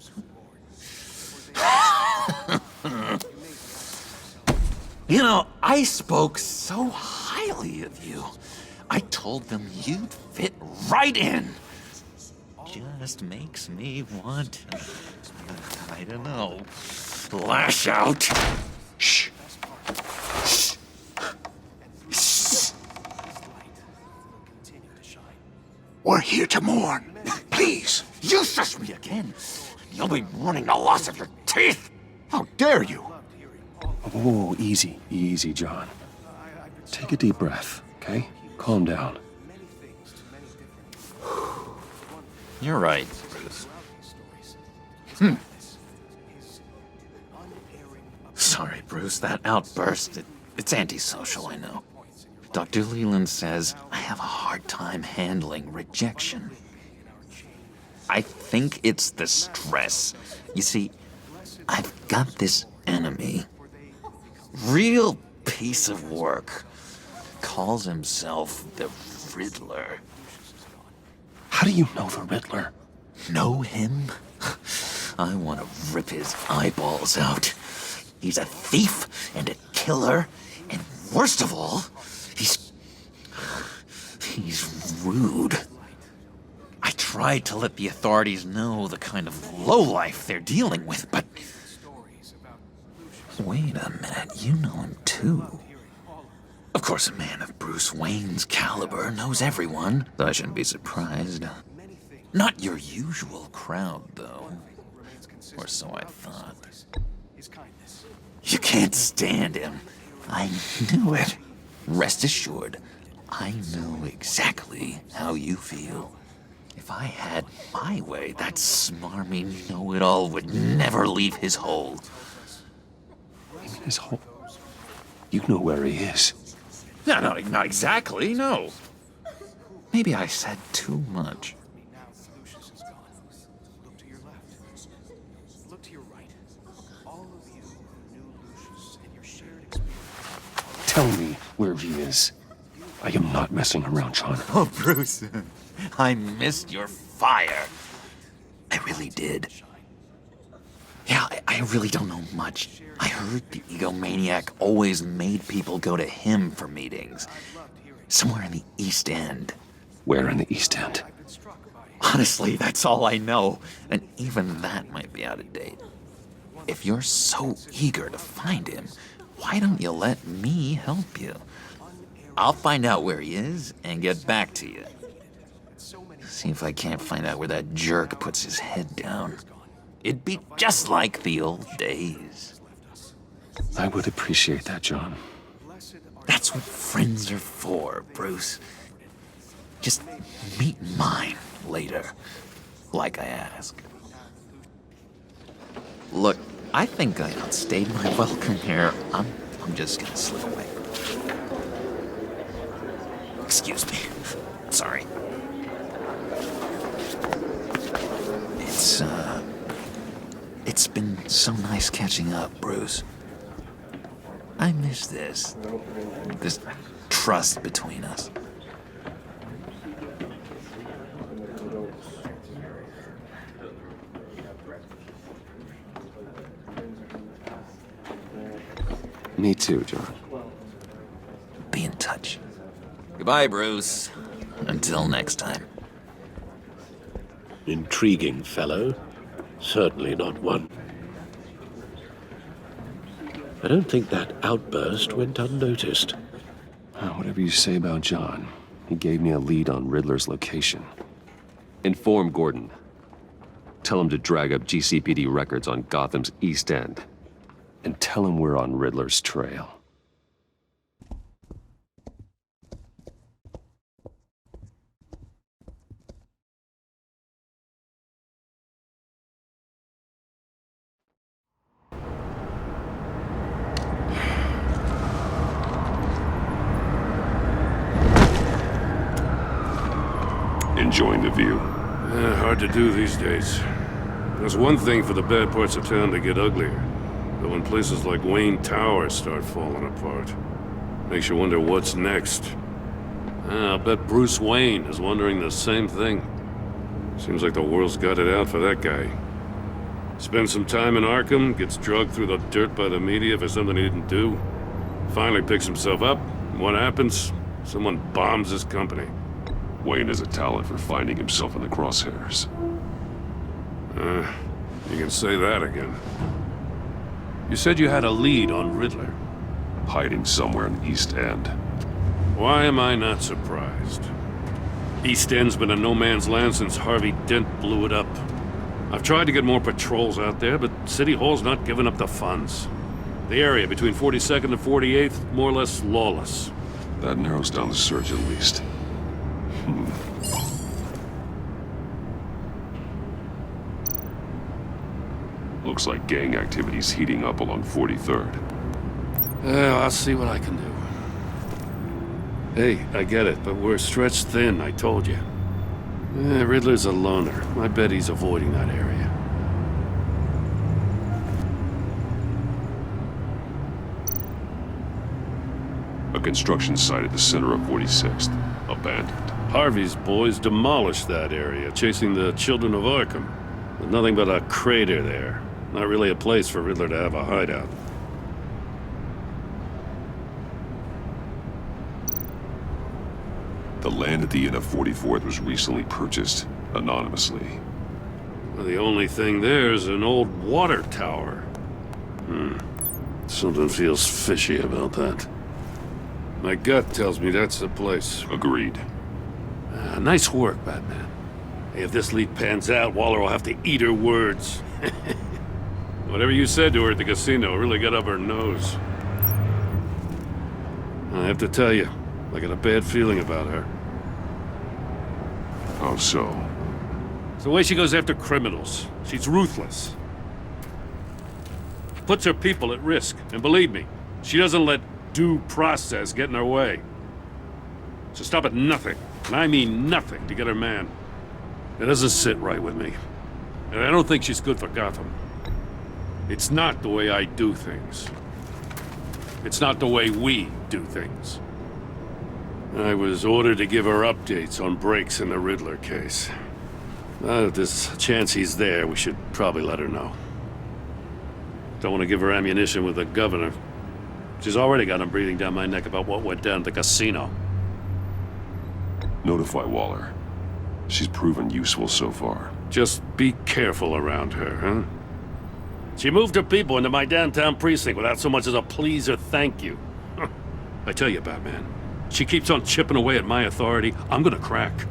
You know, I spoke so highly of you. I told them you'd fit right in. Just makes me want to, I don't know, lash out. Shh. Shh. Shh. We're here to mourn. Please. You shush me again. You'll be mourning the loss of your teeth. How dare you? Oh, easy, easy, John. Take a deep breath, okay? Calm down. You're right, Bruce. Sorry, Bruce, that outburst, it's antisocial, I know. Dr. Leland says I have a hard time handling rejection. I think it's the stress. You see, I've got this enemy. Real piece of work. Calls himself the Riddler. How do you know the Riddler? Know him? I want to rip his eyeballs out. He's a thief and a killer, and worst of all, he's rude. I tried to let the authorities know the kind of lowlife they're dealing with, but... Wait a minute, you know him too. Of course, a man of Bruce Wayne's caliber knows everyone, so I shouldn't be surprised. Not your usual crowd, though. Or so I thought. You can't stand him. I knew it. Rest assured, I know exactly how you feel. If I had my way, that smarmy know-it-all would never leave his hole. His hole? You know where he is. No, not exactly, no. Maybe I said too much. Tell me where he is. I am not messing around, John. Oh, Bruce, I missed your fire. I really did. Yeah, I really don't know much. I heard the egomaniac always made people go to him for meetings. Somewhere in the East End. Where in the East End? Honestly, that's all I know. And even that might be out of date. If you're so eager to find him, why don't you let me help you? I'll find out where he is and get back to you. See if I can't find out where that jerk puts his head down. It'd be just like the old days. I would appreciate that, John. That's what friends are for, Bruce. Just meet mine later, like I asked. Look, I think I outstayed my welcome here. I'm just gonna slip away. Excuse me. Sorry. It's been so nice catching up, Bruce. I miss this trust between us. Me too, John. Be in touch. Goodbye, Bruce. Until next time. Intriguing fellow. Certainly not one. I don't think that outburst went unnoticed. Whatever you say about John, he gave me a lead on Riddler's location. Inform Gordon. Tell him to drag up GCPD records on Gotham's East End. And tell him we're on Riddler's trail. Enjoying the view? Hard to do these days. There's one thing for the bad parts of town to get uglier. But when places like Wayne Tower start falling apart, makes you wonder what's next. I'll bet Bruce Wayne is wondering the same thing. Seems like the world's got it out for that guy. Spends some time in Arkham, gets drugged through the dirt by the media for something he didn't do. Finally picks himself up, and what happens? Someone bombs his company. Wayne has a talent for finding himself in the crosshairs. You can say that again. You said you had a lead on Riddler. Hiding somewhere in the East End. Why am I not surprised? East End's been a no-man's land since Harvey Dent blew it up. I've tried to get more patrols out there, but City Hall's not giving up the funds. The area between 42nd and 48th, more or less lawless. That narrows down the search at least. Looks like gang activity's heating up along 43rd. I'll see what I can do. Hey, I get it, but we're stretched thin, I told you. Riddler's a loner. I bet he's avoiding that area. A construction site at the center of 46th. Abandoned. Harvey's boys demolished that area, chasing the children of Arkham. There's nothing but a crater there. Not really a place for Riddler to have a hideout. The land at the end of 44th was recently purchased, anonymously. Well, the only thing there is an old water tower. Something feels fishy about that. My gut tells me that's the place. Agreed. Nice work, Batman. Hey, if this lead pans out, Waller will have to eat her words. Whatever you said to her at the casino really got up her nose. I have to tell you, I got a bad feeling about her. How so? It's the way she goes after criminals. She's ruthless. Puts her people at risk. And believe me, she doesn't let due process get in her way. She'll stop at nothing, and I mean nothing, to get her man. It doesn't sit right with me. And I don't think she's good for Gotham. It's not the way I do things. It's not the way we do things. I was ordered to give her updates on breaks in the Riddler case. If there's a chance he's there, we should probably let her know. Don't want to give her ammunition with the governor. She's already got him breathing down my neck about what went down at the casino. Notify Waller. She's proven useful so far. Just be careful around her, huh? She moved her people into my downtown precinct without so much as a please or thank you. I tell you, Batman, she keeps on chipping away at my authority, I'm gonna crack.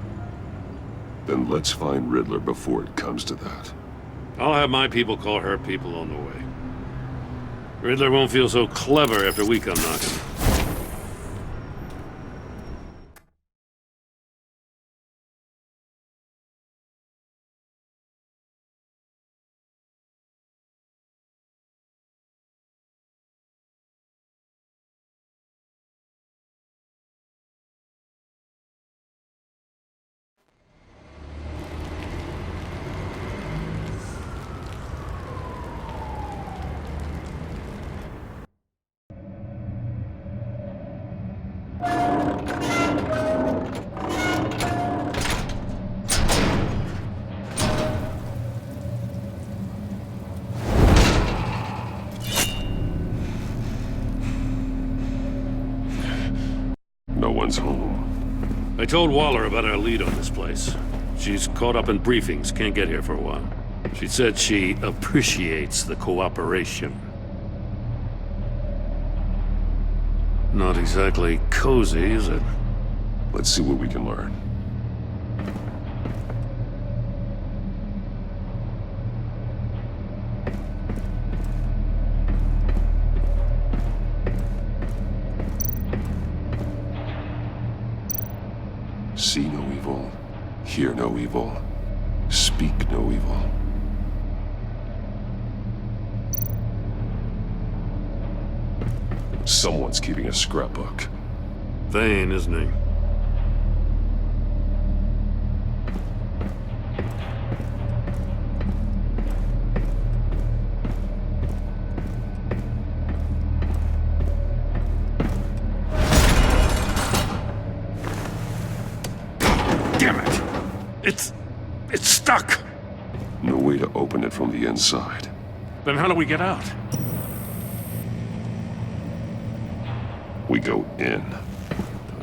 Then let's find Riddler before it comes to that. I'll have my people call her people on the way. Riddler won't feel so clever after we come knocking. No one's home. I told Waller about our lead on this place. She's caught up in briefings, can't get here for a while. She said she appreciates the cooperation. Not exactly cozy, is it? Let's see what we can learn. See no evil, hear no evil, speak no evil. Someone's keeping a scrapbook. Vane, isn't he? Damn it! It's stuck! No way to open it from the inside. Then how do we get out? We go in.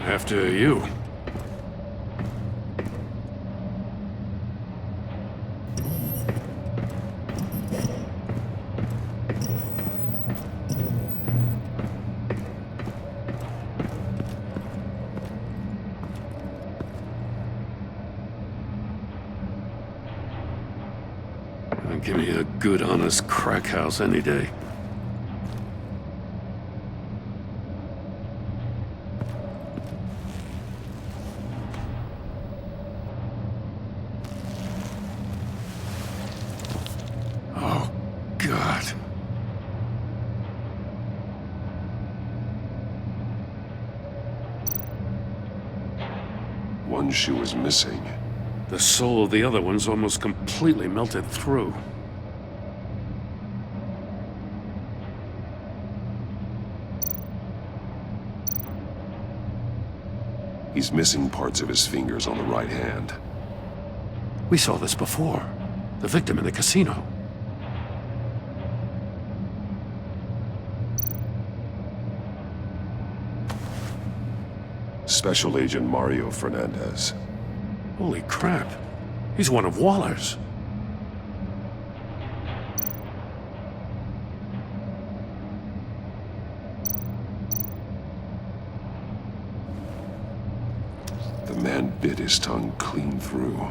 After you. Give me a good, honest crack house any day. Oh, God. One shoe is missing. The soul of the other one's almost completely melted through. He's missing parts of his fingers on the right hand. We saw this before. The victim in the casino. Special Agent Mario Fernandez. Holy crap. He's one of Waller's. The man bit his tongue clean through.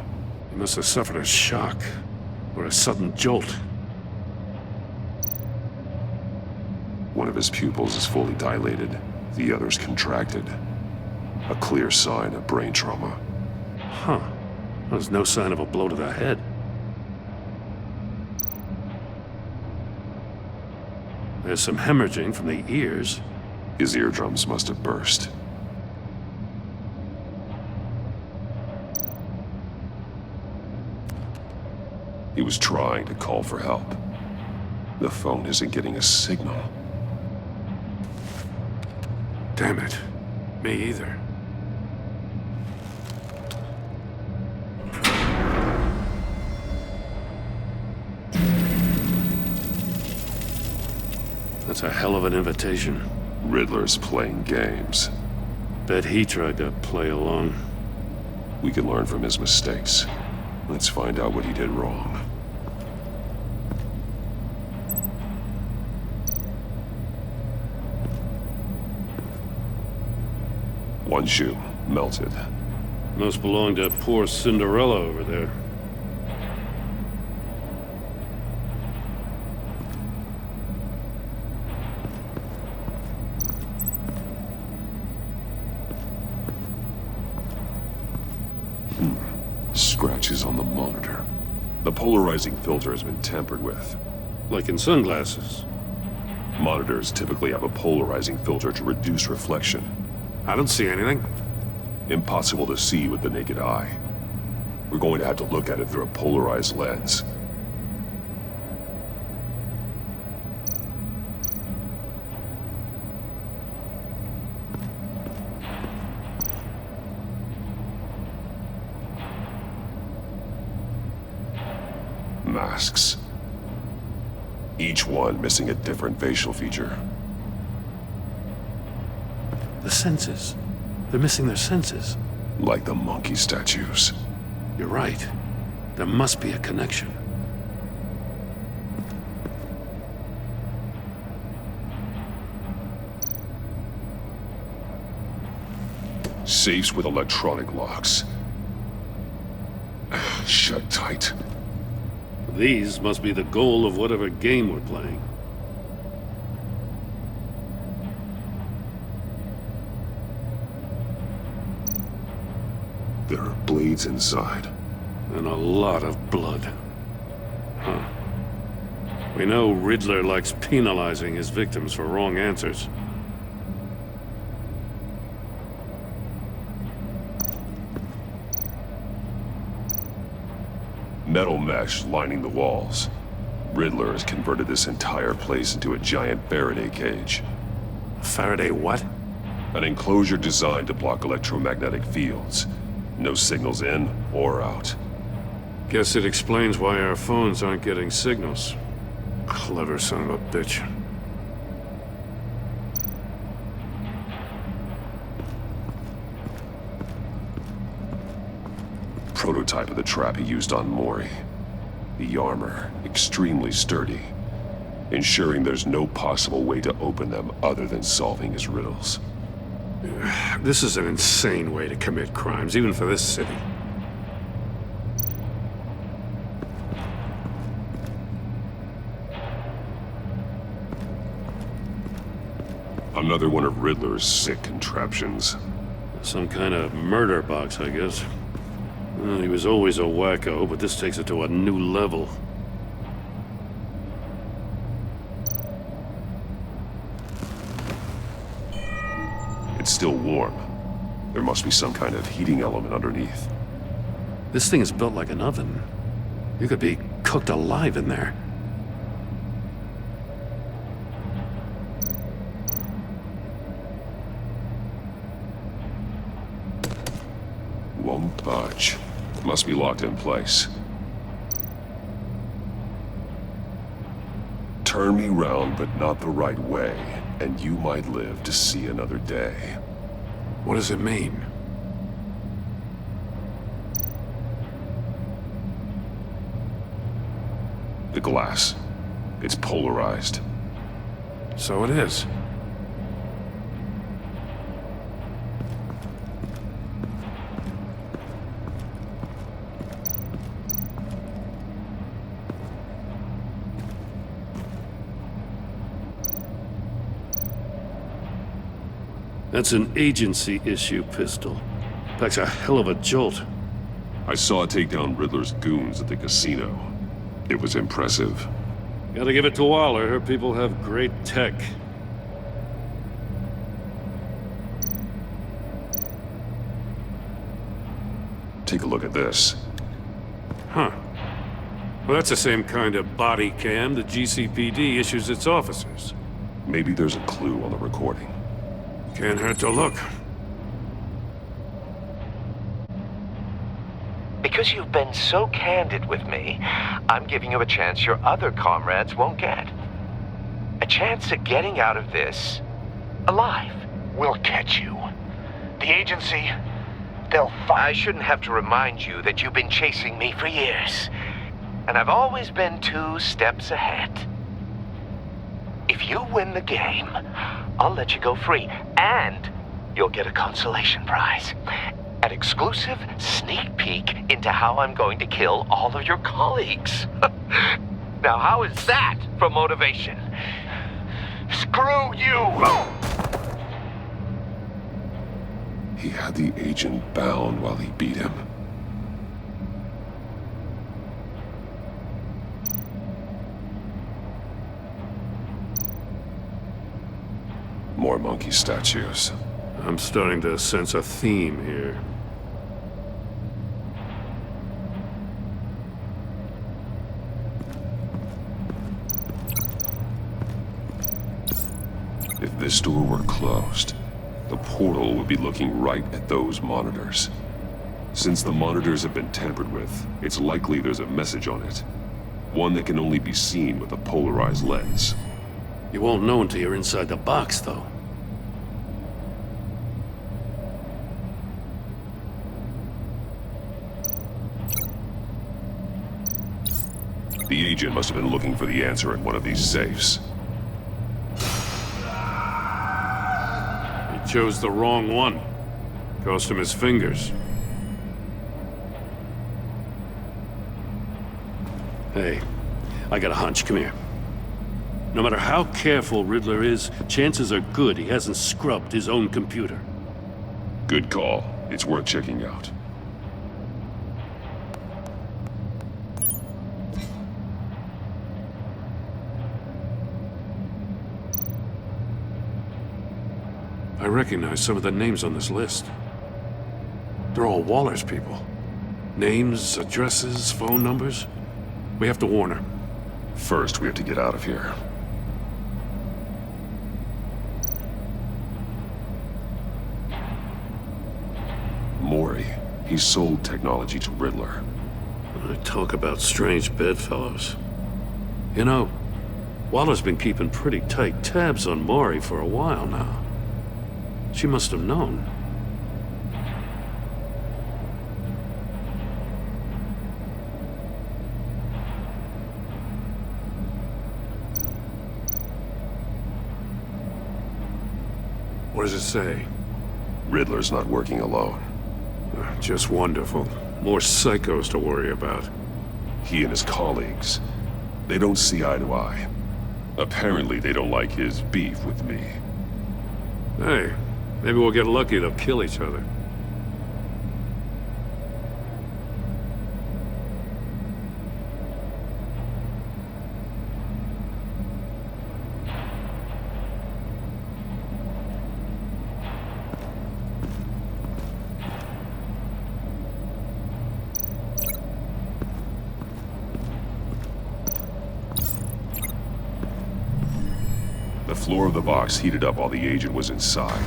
He must have suffered a shock, or a sudden jolt. One of his pupils is fully dilated, the other's contracted. A clear sign of brain trauma. Huh. There's no sign of a blow to the head. There's some hemorrhaging from the ears. His eardrums must have burst. He was trying to call for help. The phone isn't getting a signal. Damn it. Me either. That's a hell of an invitation. Riddler's playing games. Bet he tried to play along. We can learn from his mistakes. Let's find out what he did wrong. One shoe, melted. Must belong to poor Cinderella over there. Scratches on the monitor. The polarizing filter has been tampered with. Like in sunglasses. Monitors typically have a polarizing filter to reduce reflection. I don't see anything. Impossible to see with the naked eye. We're going to have to look at it through a polarized lens. Masks. Each one missing a different facial feature. The senses. They're missing their senses. Like the monkey statues. You're right. There must be a connection. Safes with electronic locks. Shut tight. These must be the goal of whatever game we're playing. There are blades inside. And a lot of blood. Huh. We know Riddler likes penalizing his victims for wrong answers. Metal mesh lining the walls. Riddler has converted this entire place into a giant Faraday cage. Faraday what? An enclosure designed to block electromagnetic fields. No signals in or out. Guess it explains why our phones aren't getting signals. Clever son of a bitch. Prototype of the trap he used on Mori. The armor, extremely sturdy, ensuring there's no possible way to open them other than solving his riddles. This is an insane way to commit crimes, even for this city. Another one of Riddler's sick contraptions. Some kind of murder box, I guess. Well, he was always a wacko, but this takes it to a new level. It's still warm. There must be some kind of heating element underneath. This thing is built like an oven. You could be cooked alive in there. Won't budge. Must be locked in place. Turn me round, but not the right way, and you might live to see another day. What does it mean? The glass. It's polarized. So it is. That's an agency issue pistol. Packs a hell of a jolt. I saw it take down Riddler's goons at the casino. It was impressive. Gotta give it to Waller. Her people have great tech. Take a look at this. Huh. Well, that's the same kind of body cam the GCPD issues its officers. Maybe there's a clue on the recording. Can't hurt to look. Because you've been so candid with me, I'm giving you a chance your other comrades won't get. A chance at getting out of this alive. We'll catch you. The agency, they'll find... I shouldn't have to remind you that you've been chasing me for years. And I've always been 2 steps ahead. If you win the game, I'll let you go free. And you'll get a consolation prize. An exclusive sneak peek into how I'm going to kill all of your colleagues. Now, how is that for motivation? Screw you! He had the agent bound while he beat him. More monkey statues. I'm starting to sense a theme here. If this door were closed, the portal would be looking right at those monitors. Since the monitors have been tampered with, it's likely there's a message on it. One that can only be seen with a polarized lens. You won't know until you're inside the box, though. The agent must have been looking for the answer in one of these safes. He chose the wrong one. Cost him his fingers. Hey, I got a hunch. Come here. No matter how careful Riddler is, chances are good he hasn't scrubbed his own computer. Good call. It's worth checking out. I recognize some of the names on this list. They're all Waller's people. Names, addresses, phone numbers. We have to warn her. First, we have to get out of here. Mori. He sold technology to Riddler. I talk about strange bedfellows. You know, Waller's been keeping pretty tight tabs on Mori for a while now. She must have known. What does it say? Riddler's not working alone. Just wonderful. More psychos to worry about. He and his colleagues, they don't see eye to eye. Apparently, they don't like his beef with me. Hey, maybe we'll get lucky to kill each other. The floor of the box heated up while the agent was inside.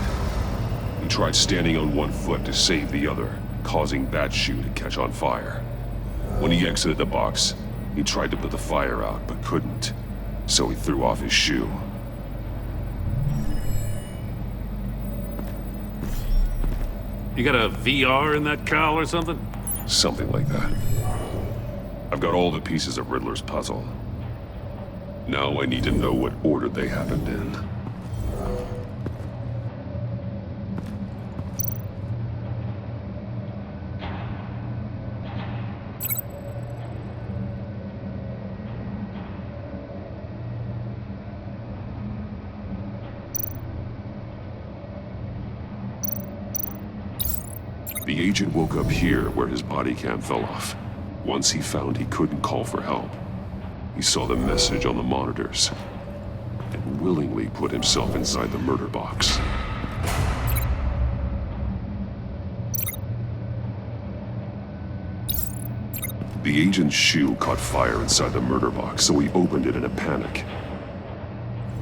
He tried standing on one foot to save the other, causing that shoe to catch on fire. When he exited the box, he tried to put the fire out, but couldn't, so he threw off his shoe. You got a VR in that cowl or something? Something like that. I've got all the pieces of Riddler's puzzle. Now I need to know what order they happened in. The agent woke up here where his body cam fell off. Once he found he couldn't call for help, he saw the message on the monitors and willingly put himself inside the murder box. The agent's shoe caught fire inside the murder box, so he opened it in a panic.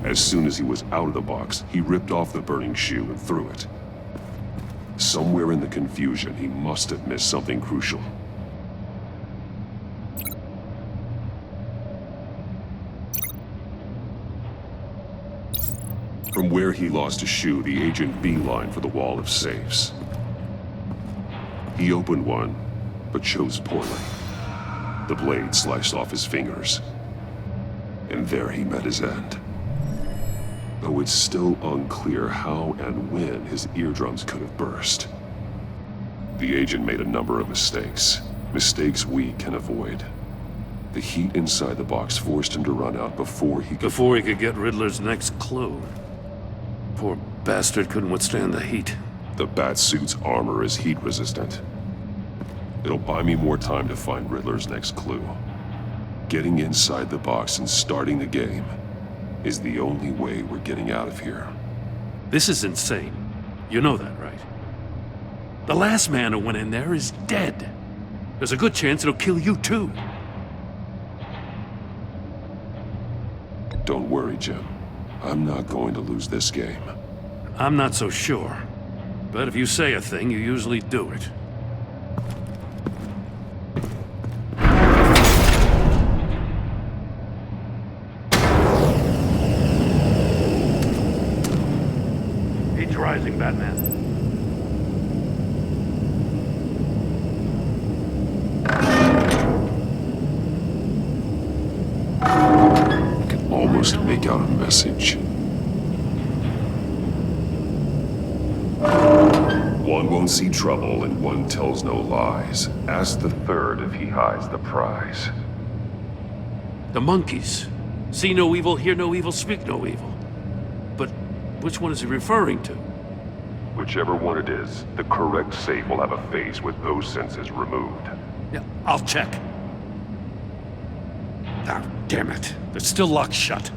As soon as he was out of the box, he ripped off the burning shoe and threw it. Somewhere in the confusion, he must have missed something crucial. From where he lost a shoe, the agent beelined for the wall of safes. He opened one, but chose poorly. The blade sliced off his fingers. And there he met his end. Though it's still unclear how and when his eardrums could have burst. The agent made a number of mistakes. Mistakes we can avoid. The heat inside the box forced him to run out before he could get Riddler's next clue. Poor bastard couldn't withstand the heat. The Batsuit's armor is heat resistant. It'll buy me more time to find Riddler's next clue. Getting inside the box and starting the game is the only way we're getting out of here. This is insane. You know that, right? The last man who went in there is dead. There's a good chance it'll kill you too. Don't worry, Jim. I'm not going to lose this game. I'm not so sure. But if you say a thing, you usually do it. Heat's rising, Batman. I can almost make out a message. One won't see trouble and one tells no lies. Ask the third if he hides the prize. The monkeys. See no evil, hear no evil, speak no evil. But which one is he referring to? Whichever one it is, the correct safe will have a face with those senses removed. Yeah, I'll check. Ah, damn it. They're still locked shut.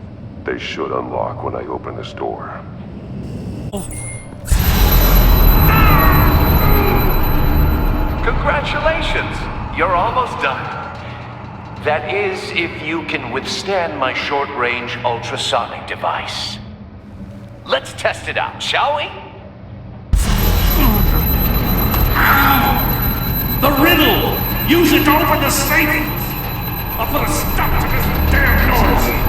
They should unlock when I open this door. Congratulations! You're almost done. That is, if you can withstand my short-range ultrasonic device. Let's test it out, shall we? The riddle! Use it to open the safe! I'll put a stop to this damn noise!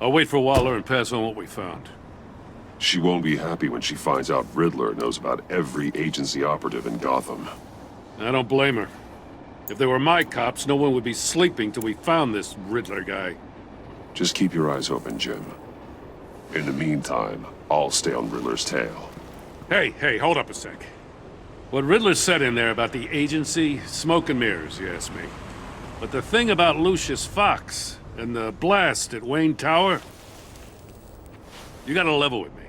I'll wait for Waller and pass on what we found. She won't be happy when she finds out Riddler knows about every agency operative in Gotham. I don't blame her. If they were my cops, no one would be sleeping till we found this Riddler guy. Just keep your eyes open, Jim. In the meantime, I'll stay on Riddler's tail. Hey, hold up a sec. What Riddler said in there about the agency, smoke and mirrors, you ask me. But the thing about Lucius Fox and the blast at Wayne Tower, you gotta level with me.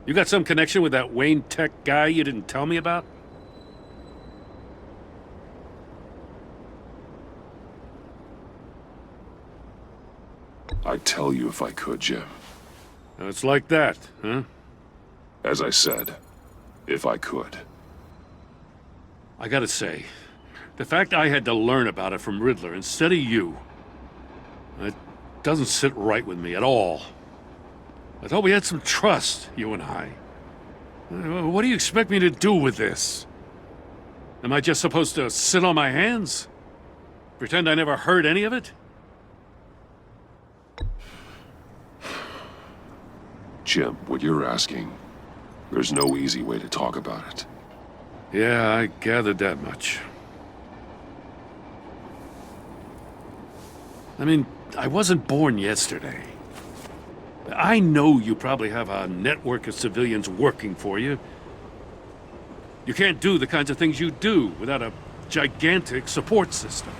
You got some connection with that Wayne Tech guy you didn't tell me about? I'd tell you if I could, Jim. It's like that, huh? As I said, if I could. I gotta say, the fact I had to learn about it from Riddler instead of you, it doesn't sit right with me at all. I thought we had some trust, you and I. What do you expect me to do with this? Am I just supposed to sit on my hands? Pretend I never heard any of it? Jim, what you're asking, there's no easy way to talk about it. Yeah, I gathered that much. I mean, I wasn't born yesterday. I know you probably have a network of civilians working for you. You can't do the kinds of things you do without a gigantic support system.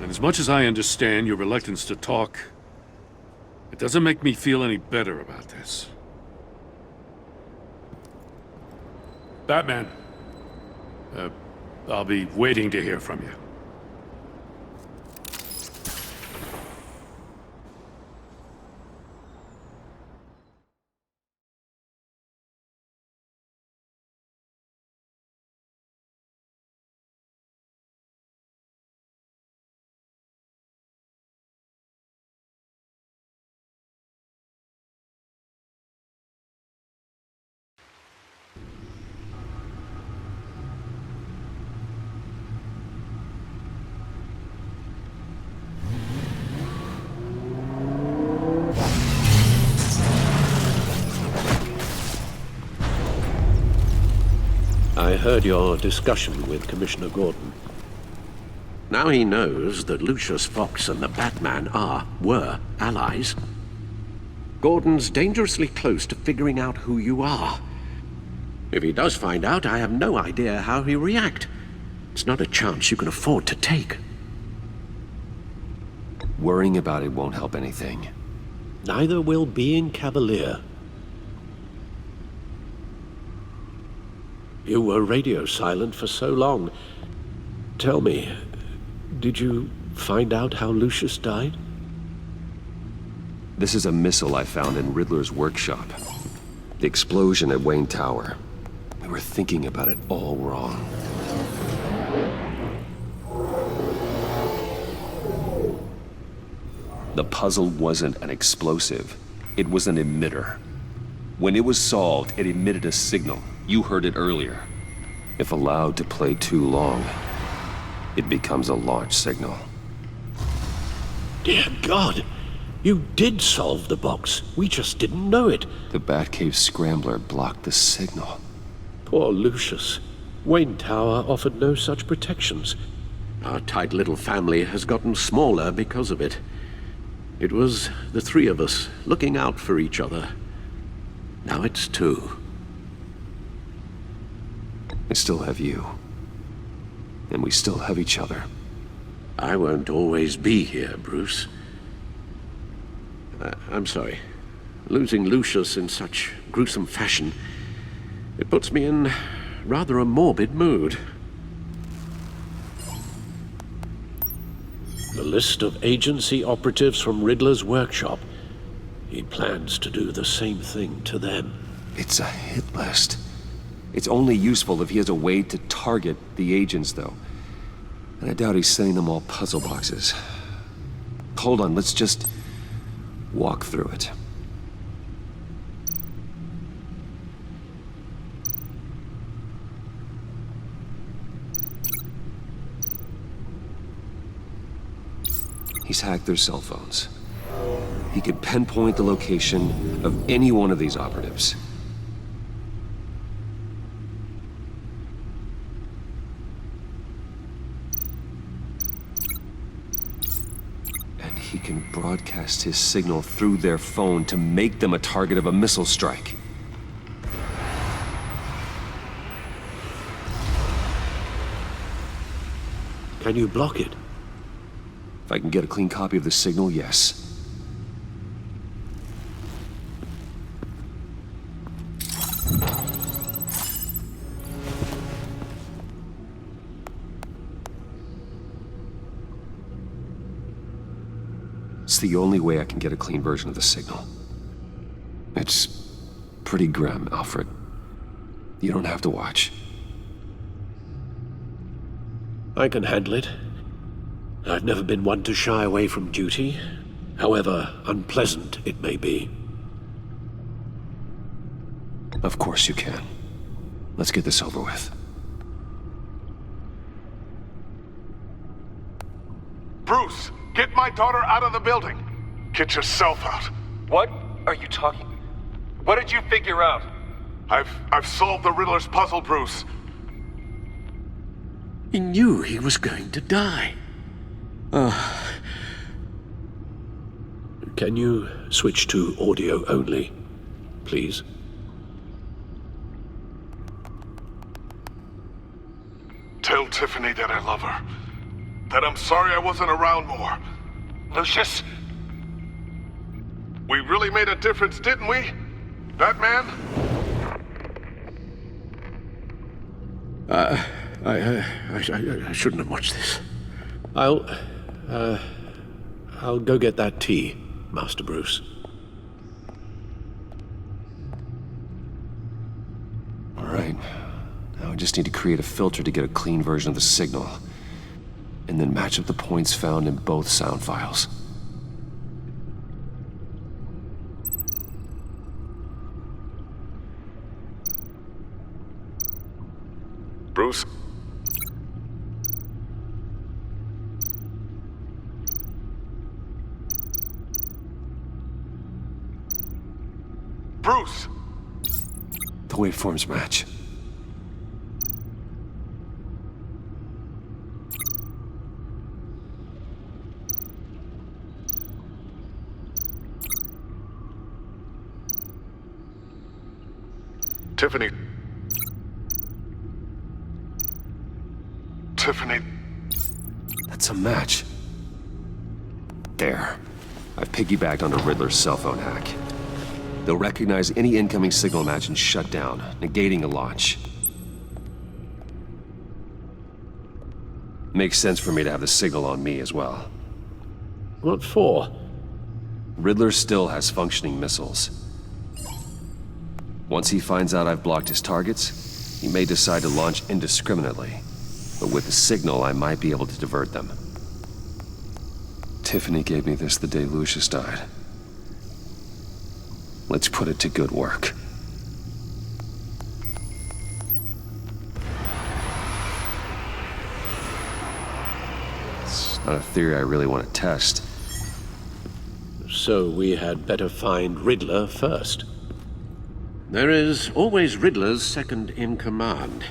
And as much as I understand your reluctance to talk, it doesn't make me feel any better about this. Batman, I'll be waiting to hear from you. I heard your discussion with Commissioner Gordon. Now he knows that Lucius Fox and the Batman were allies. Gordon's dangerously close to figuring out who you are. If he does find out, I have no idea how he'll react. It's not a chance you can afford to take. Worrying about it won't help anything. Neither will being cavalier. You were radio silent for so long. Tell me, did you find out how Lucius died? This is a missile I found in Riddler's workshop. The explosion at Wayne Tower. We were thinking about it all wrong. The puzzle wasn't an explosive. It was an emitter. When it was solved, it emitted a signal. You heard it earlier. If allowed to play too long, it becomes a launch signal. Dear God, you did solve the box. We just didn't know it. The Batcave scrambler blocked the signal. Poor Lucius. Wayne Tower offered no such protections. Our tight little family has gotten smaller because of it. It was the three of us looking out for each other. Now it's two. I still have you. And we still have each other. I won't always be here, Bruce. I'm sorry. Losing Lucius in such gruesome fashion, it puts me in rather a morbid mood. The list of agency operatives from Riddler's workshop. He plans to do the same thing to them. It's a hit list. It's only useful if he has a way to target the agents, though. And I doubt he's sending them all puzzle boxes. Hold on, let's just walk through it. He's hacked their cell phones. he could pinpoint the location of any one of these operatives. And he can broadcast his signal through their phone to make them a target of a missile strike. Can you block it? If I can get a clean copy of the signal, yes. It's the only way I can get a clean version of the signal. It's pretty grim, Alfred. You don't have to watch. I can handle it. I've never been one to shy away from duty, however unpleasant it may be. Of course you can. Let's get this over with. Bruce, get my daughter out of the building. Get yourself out. What are you talking? What did you figure out? I've solved the Riddler's puzzle, Bruce. He knew he was going to die. Can you switch to audio only, please? Tell Tiffany that I love her. That I'm sorry I wasn't around more. Lucius? We really made a difference, didn't we? Batman? I shouldn't have watched this. I'll go get that tea, Master Bruce. All right. Now I just need to create a filter to get a clean version of the signal, and then match up the points found in both sound files. Bruce? Bruce! The waveforms match. Tiffany. Tiffany. That's a match. There. I've piggybacked onto Riddler's cell phone hack. They'll recognize any incoming signal match and shut down, negating a launch. Makes sense for me to have the signal on me as well. What for? Riddler still has functioning missiles. Once he finds out I've blocked his targets, he may decide to launch indiscriminately. But with the signal, I might be able to divert them. Tiffany gave me this the day Lucius died. Let's put it to good work. It's not a theory I really want to test. So we had better find Riddler first. There is always Riddler's second in command.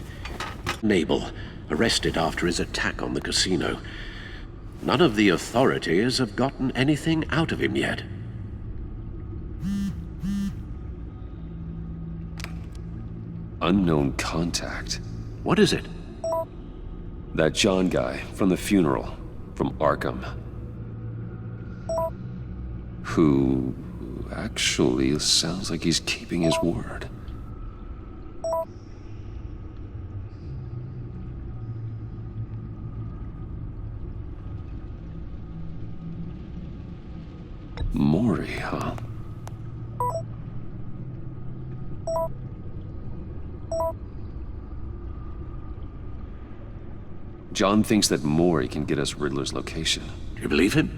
Nabel, arrested after his attack on the casino. None of the authorities have gotten anything out of him yet. Unknown contact. What is it? That John guy from the funeral, from Arkham. Who actually sounds like he's keeping his word. Maury, huh? John thinks that Maury can get us Riddler's location. Do you believe him?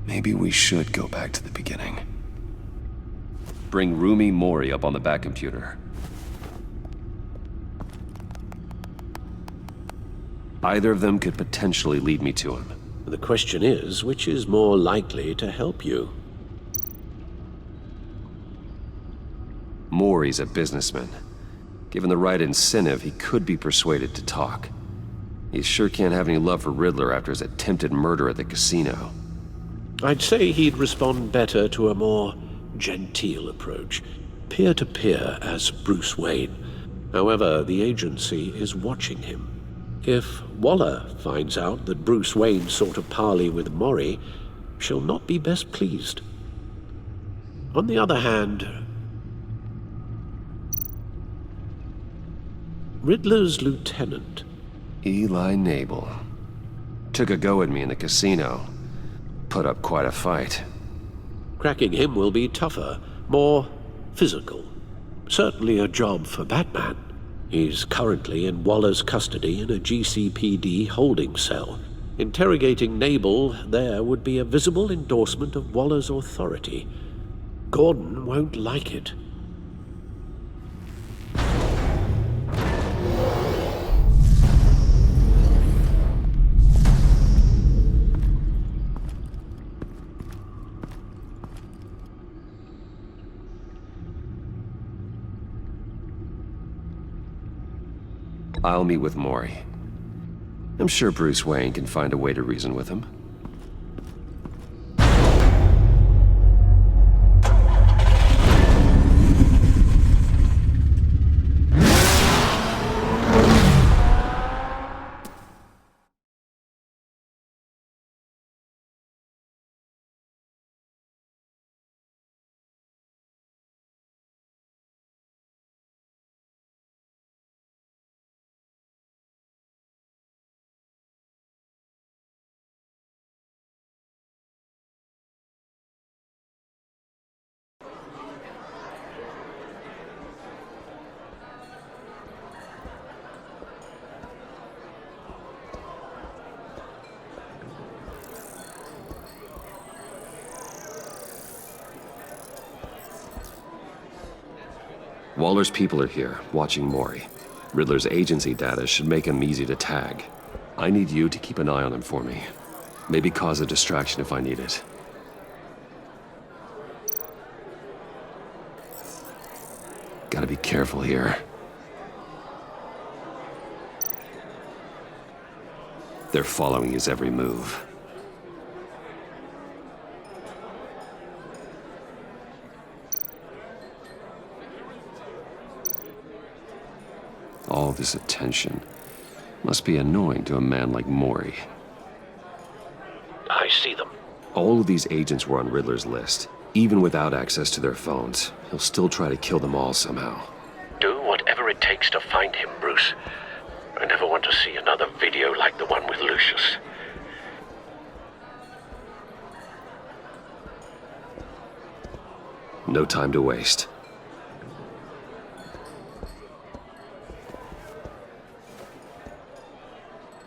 Maybe we should go back to the beginning. Bring Rumi Maury up on the back computer. Either of them could potentially lead me to him. The question is, which is more likely to help you? Maury's a businessman. Given the right incentive, he could be persuaded to talk. He sure can't have any love for Riddler after his attempted murder at the casino. I'd say he'd respond better to a more genteel approach, peer-to-peer as Bruce Wayne. However, the agency is watching him. If Waller finds out that Bruce Wayne sought a parley with Maury, she'll not be best pleased. On the other hand, Riddler's lieutenant, Eli Nabel, took a go at me in the casino. Put up quite a fight. cracking him will be tougher, more physical. Certainly a job for Batman. He's currently in Waller's custody in a GCPD holding cell. Interrogating Nabel there would be a visible endorsement of Waller's authority. Gordon won't like it. I'll meet with Maury. I'm sure Bruce Wayne can find a way to reason with him. Waller's people are here, watching Maury. Riddler's agency data should make him easy to tag. I need you to keep an eye on him for me. Maybe cause a distraction if I need it. Gotta be careful here. They're following his every move. All this attention must be annoying to a man like Maury. I see them. All of these agents were on Riddler's list. Even without access to their phones, he'll still try to kill them all somehow. Do whatever it takes to find him, Bruce. I never want to see another video like the one with Lucius. No time to waste.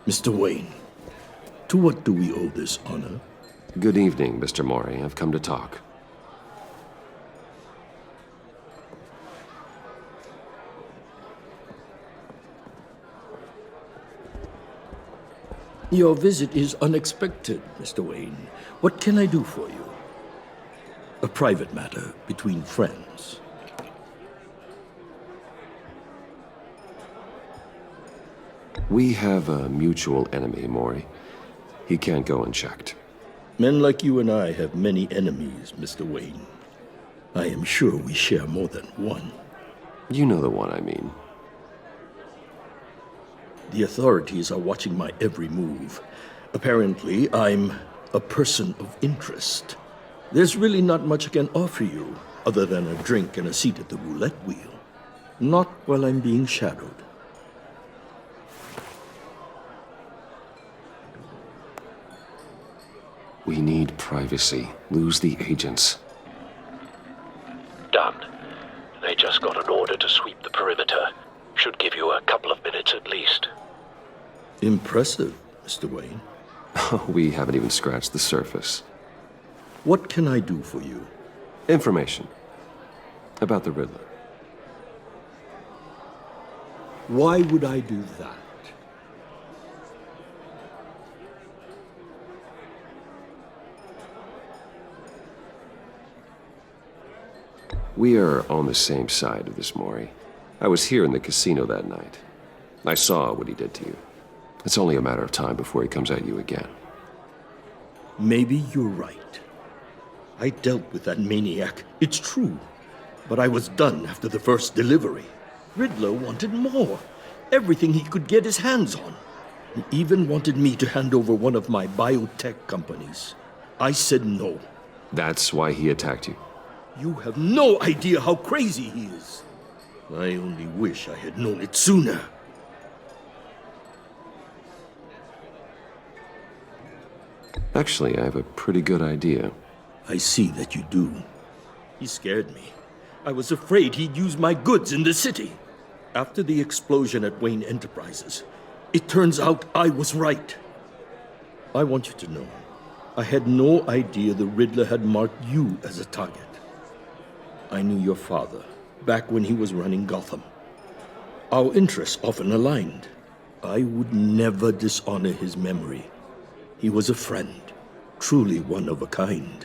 Mr. Wayne, to what do we owe this honor? Good evening, Mr. Maury. I've come to talk. Your visit is unexpected, Mr. Wayne. What can I do for you? A private matter between friends. We have a mutual enemy, Maury. He can't go unchecked. Men like you and I have many enemies, Mr. Wayne. I am sure we share more than one. You know the one I mean. The authorities are watching my every move. Apparently, I'm a person of interest. There's really not much I can offer you, other than a drink and a seat at the roulette wheel. Not while I'm being shadowed. We need privacy. Lose the agents. Done. They just got an order to sweep the perimeter. Should give you a couple of minutes at least. Impressive, Mr. Wayne. We haven't even scratched the surface. What can I do for you? Information. About the Riddler. Why would I do that? We are on the same side of this, Maury. I was here in the casino that night. I saw what he did to you. It's only a matter of time before he comes at you again. Maybe you're right. I dealt with that maniac, it's true. But I was done after the first delivery. Riddler wanted more. Everything he could get his hands on. He even wanted me to hand over one of my biotech companies. I said no. That's why he attacked you? You have no idea how crazy he is. I only wish I had known it sooner. Actually, I have a pretty good idea. I see that you do. He scared me. I was afraid he'd use my goods in the city. After the explosion at Wayne Enterprises, it turns out I was right. I want you to know, I had no idea the Riddler had marked you as a target. I knew your father, back when he was running Gotham. Our interests often aligned. I would never dishonor his memory. He was a friend, truly one of a kind.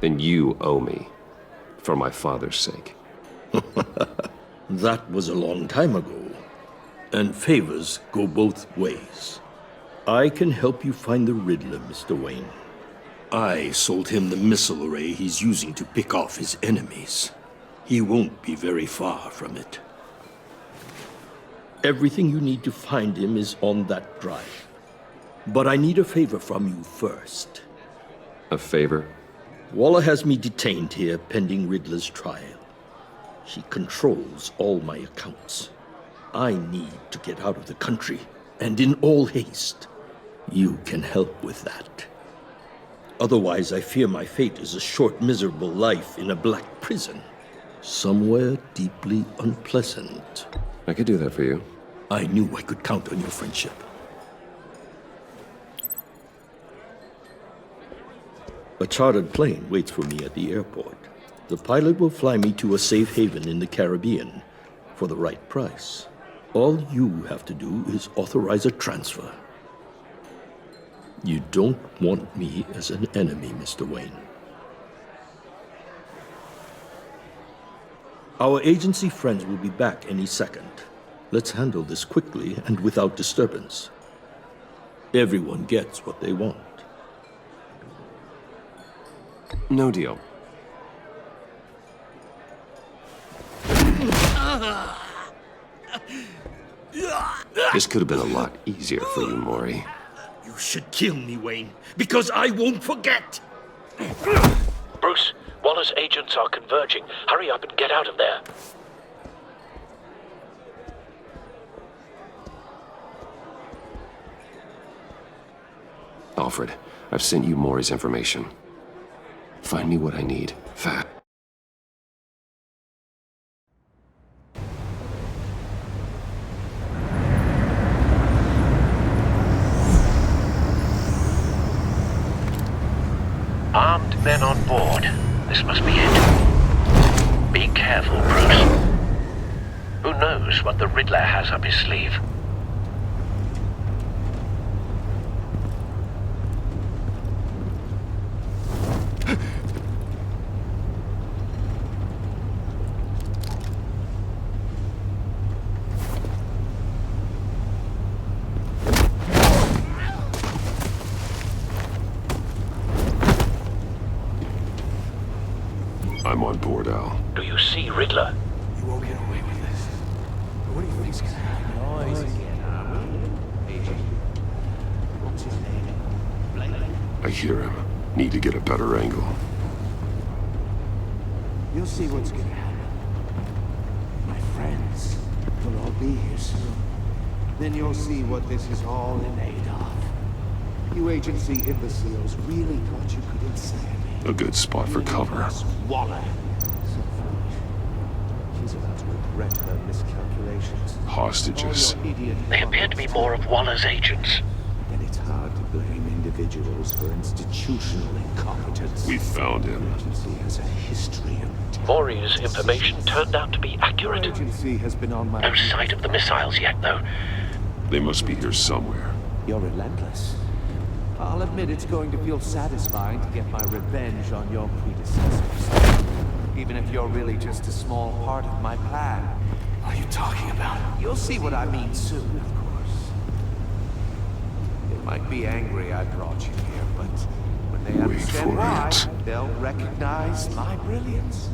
Then you owe me, for my father's sake. That was a long time ago, and favors go both ways. I can help you find the Riddler, Mr. Wayne. I sold him the missile array he's using to pick off his enemies. He won't be very far from it. Everything you need to find him is on that drive. But I need a favor from you first. A favor? Waller has me detained here pending Riddler's trial. She controls all my accounts. I need to get out of the country, and in all haste. You can help with that. Otherwise, I fear my fate is a short, miserable life in a black prison. Somewhere deeply unpleasant. I could do that for you. I knew I could count on your friendship. A chartered plane waits for me at the airport. The pilot will fly me to a safe haven in the Caribbean for the right price. All you have to do is authorize a transfer. You don't want me as an enemy, Mr. Wayne. Our agency friends will be back any second. Let's handle this quickly and without disturbance. Everyone gets what they want. No deal. This could have been a lot easier for you, Maury. You should kill me, Wayne, because I won't forget! Bruce, Waller's agents are converging. Hurry up and get out of there. Alfred, I've sent you Maury's information. Find me what I need, fast. Armed men on board. This must be it. Be careful, Bruce. Who knows what the Riddler has up his sleeve? I'm on board, Al. Do you see Riddler? You won't get away with this. What do you think's gonna happen? What's his name? I hear him. Need to get a better angle. You'll see what's gonna happen. My friends will all be here soon. Then you'll see what this is all in aid of. You agency imbeciles really thought you could ensnare me. A good spot for cover. Waller. So foolish. She's about to regret her miscalculations. Hostages. They appear to be more of Waller's agents. Then it's hard to blame individuals for institutional incompetence. We found him. Agency has a history of Maury's information turned out to be accurate. Agency has been on my No sight of the missiles yet, though. They must be here somewhere. You're relentless. I'll admit it's going to feel satisfying to get my revenge on your predecessors. Even if you're really just a small part of my plan. What are you talking about? You'll see what I mean soon, of course. They might be angry I brought you here, but when they understand why, they'll recognize my brilliance.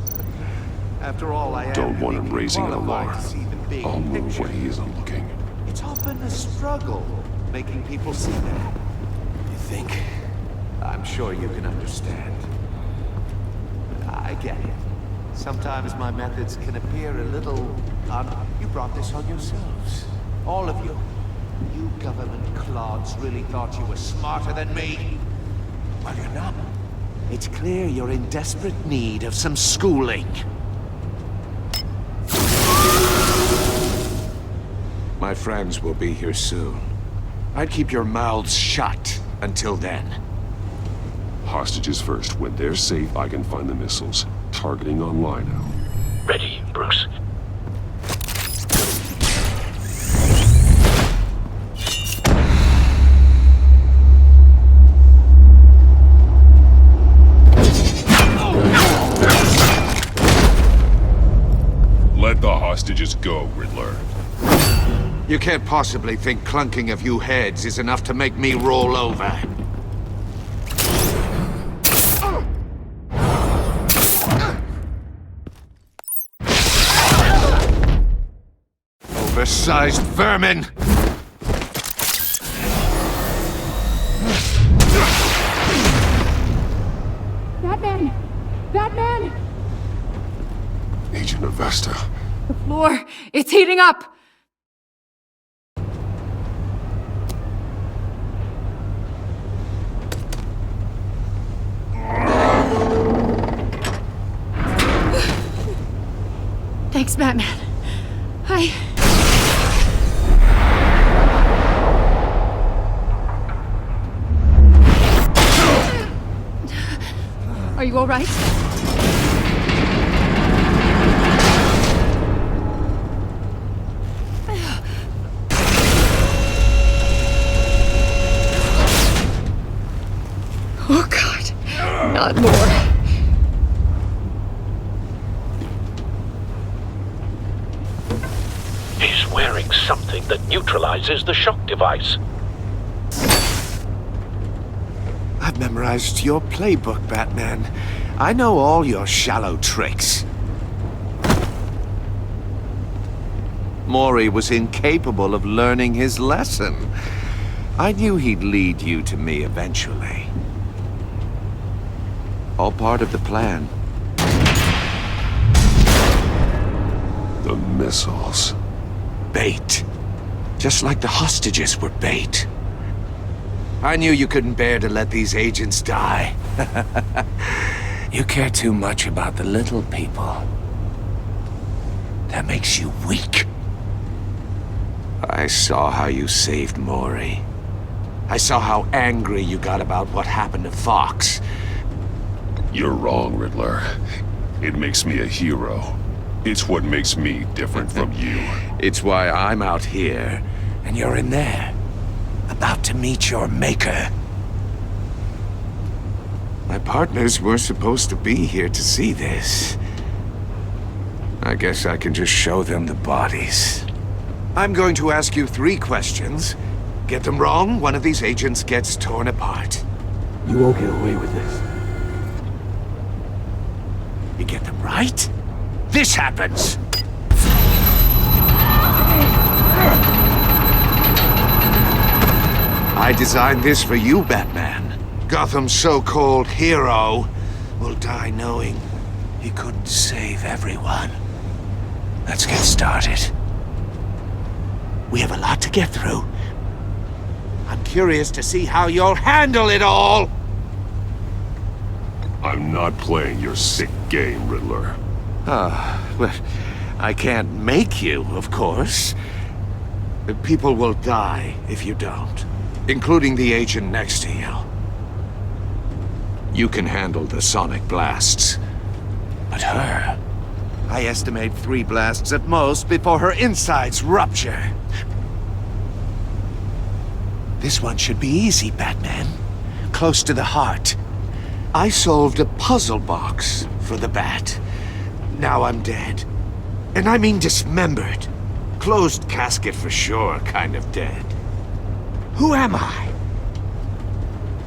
After all, I Don't want him raising an alarm. I'll move when he isn't looking. It's often a struggle making people see that. You think? I'm sure you can understand. I get it. Sometimes my methods can appear a little You brought this on yourselves. All of you. You government clods really thought you were smarter than me. Well, you're not. It's clear you're in desperate need of some schooling. My friends will be here soon. I'd keep your mouths shut until then. Hostages first. When they're safe, I can find the missiles. Targeting online now. Ready, Bruce. Let the hostages go, Riddler. You can't possibly think clunking a few heads is enough to make me roll over. Oversized vermin! Batman! Batman! Agent Avesta. The floor, it's heating up! Thanks, Batman. Are you all right? Oh, God. Not more. He's wearing something that neutralizes the shock device. I've memorized your playbook, Batman. I know all your shallow tricks. Mori was incapable of learning his lesson. I knew he'd lead you to me eventually. All part of the plan. The missiles. Bait. Just like the hostages were bait. I knew you couldn't bear to let these agents die. You care too much about the little people. That makes you weak. I saw how you saved Mori. I saw how angry you got about what happened to Fox. You're wrong, Riddler. It makes me a hero. It's what makes me different from you. It's why I'm out here, and you're in there. About to meet your maker. My partners were supposed to be here to see this. I guess I can just show them the bodies. I'm going to ask you 3 questions. Get them wrong, one of these agents gets torn apart. You won't get away with this. You get them right, this happens! I designed this for you, Batman. Gotham's so-called hero will die knowing he couldn't save everyone. Let's get started. We have a lot to get through. I'm curious to see how you'll handle it all! I'm not playing your sick game, Riddler. Well, I can't make you, of course. People will die if you don't, including the agent next to you. You can handle the sonic blasts, but her... I estimate 3 blasts at most before her insides rupture. This one should be easy, Batman. close to the heart. I solved a puzzle box for the Bat. Now I'm dead. And I mean dismembered. Closed casket for sure, kind of dead. Who am I?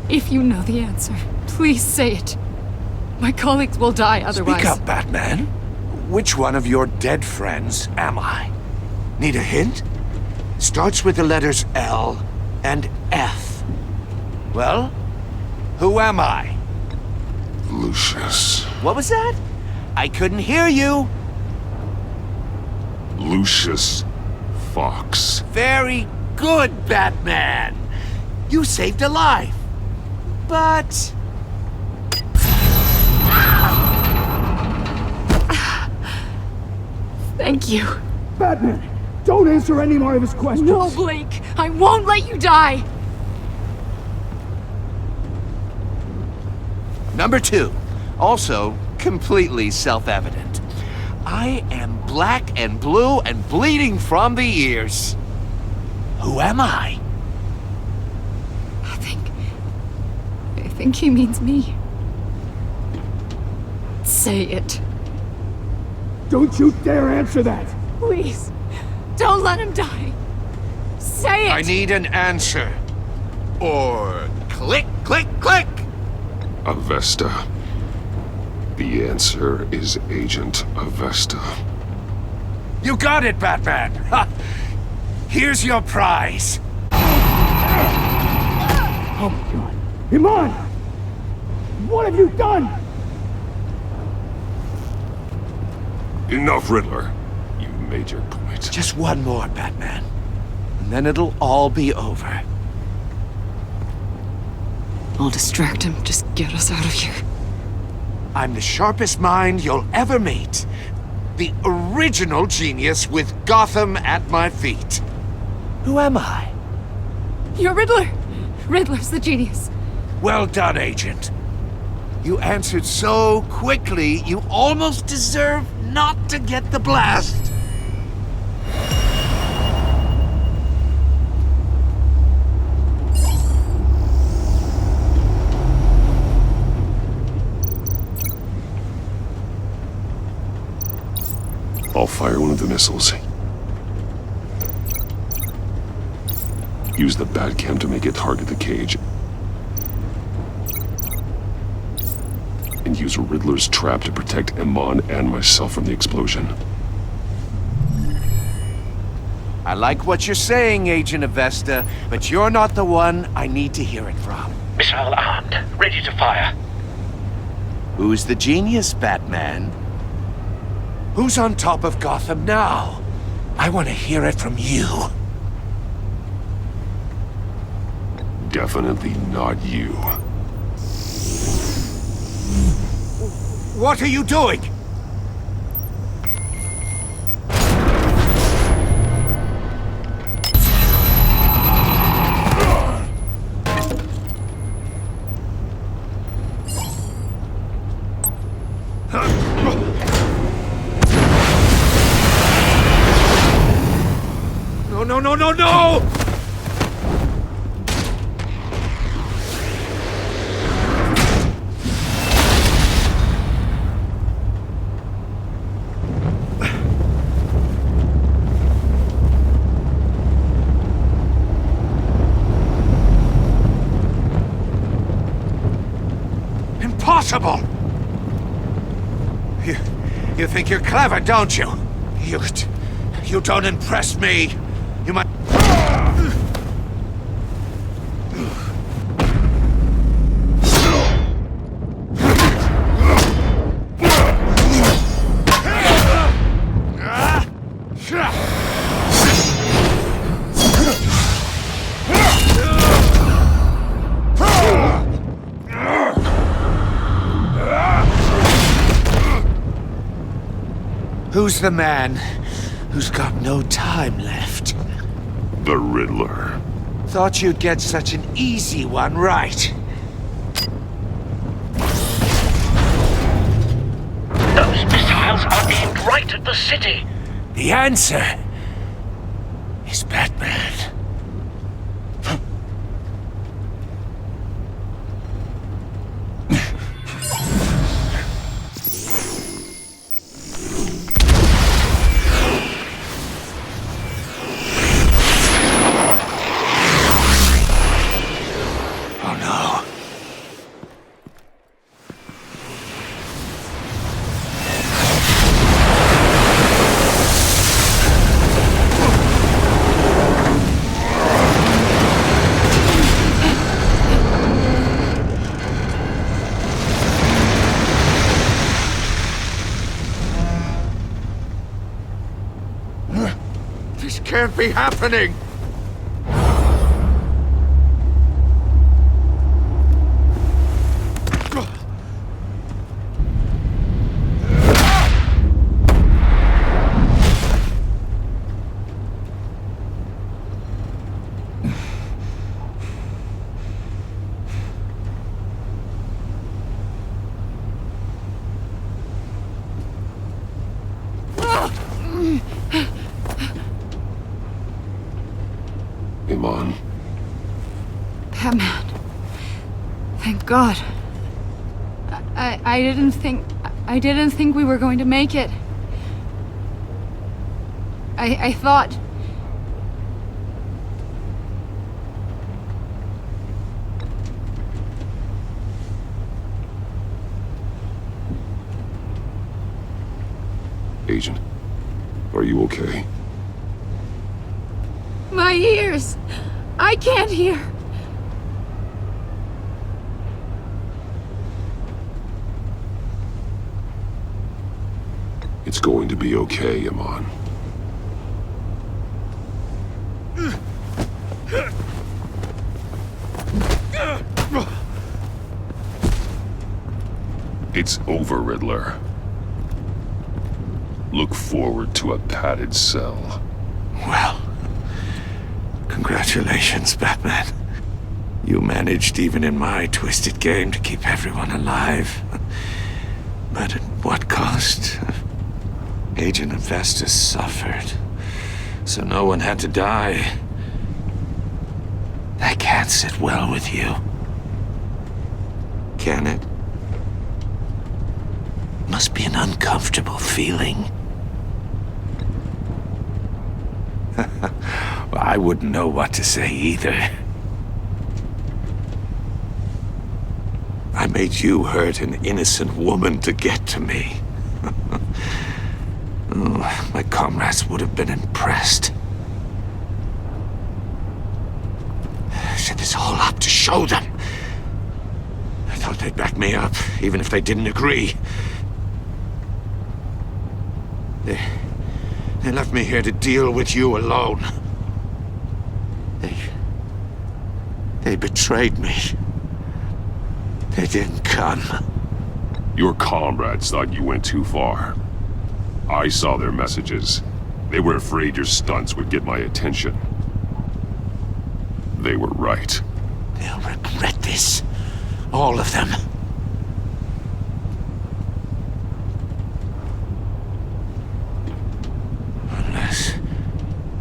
If you know the answer, please say it. My colleagues will die otherwise. Speak up, Batman. Which one of your dead friends am I? Need a hint? Starts with the letters L and F. Well, who am I? Lucius. What was that? I couldn't hear you. Lucius Fox. Very good, Batman. You saved a life. But... Thank you. Batman, don't answer any more of his questions. No, Blake. I won't let you die. Number 2. Also completely self-evident. I am black and blue and bleeding from the ears. Who am I? I think he means me. Say it. Don't you dare answer that! Please, don't let him die. Say it! I need an answer. Or click, click, click! Avesta. The answer is Agent Avesta. You got it, Batman! Ha! Here's your prize. Oh my god. Iman! What have you done? Enough, Riddler. You made your point. Just one more, Batman. And then it'll all be over. I'll distract him. Just get us out of here. I'm the sharpest mind you'll ever meet. The original genius with Gotham at my feet. Who am I? You're Riddler. Riddler's the genius. Well done, Agent. You answered so quickly, you almost deserve not to get the blast. I'll fire one of the missiles. Use the Batcam to make it target the cage. And use Riddler's trap to protect Iman and myself from the explosion. I like what you're saying, Agent Avesta, but you're not the one I need to hear it from. Missile armed, ready to fire. Who's the genius, Batman? Who's on top of Gotham now? I want to hear it from you. Definitely not you. What are you doing? No, no, no, no, no! Impossible! You think you're clever, don't you? You don't impress me. You might... Who's the man who's got no time left? The Riddler. Thought you'd get such an easy one right. Those missiles are aimed right at the city. The answer is Batman. can't be happening! Iman. Batman. Thank God. I didn't think we were going to make it. I thought... Agent, are you okay? My ears! I can't hear! It's going to be okay, Iman. It's over, Riddler. Look forward to a padded cell. Well, congratulations, Batman. You managed, even in my twisted game, to keep everyone alive. But at what cost? Agent Avestus suffered, so no one had to die. That can't sit well with you. Can it? Must be an uncomfortable feeling. Well, I wouldn't know what to say either. I made you hurt an innocent woman to get to me. Oh, my comrades would have been impressed. I set this all up to show them. I thought they'd back me up, even if they didn't agree. They left me here to deal with you alone. They betrayed me. They didn't come. Your comrades thought you went too far. I saw their messages. They were afraid your stunts would get my attention. They were right. They'll regret this. All of them.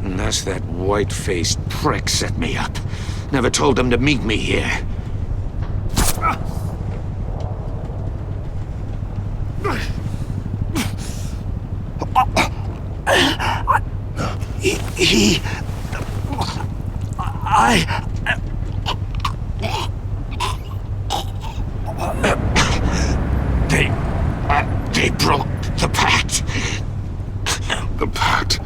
Unless that white-faced prick set me up. Never told them to meet me here. They broke the pact. The pact?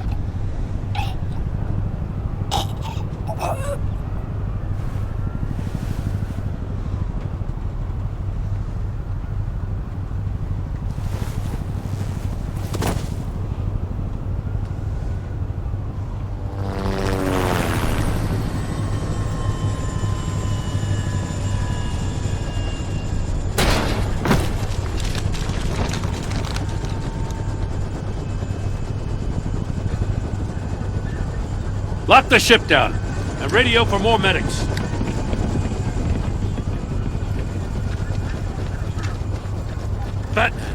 Lock the ship down, and radio for more medics. Batman.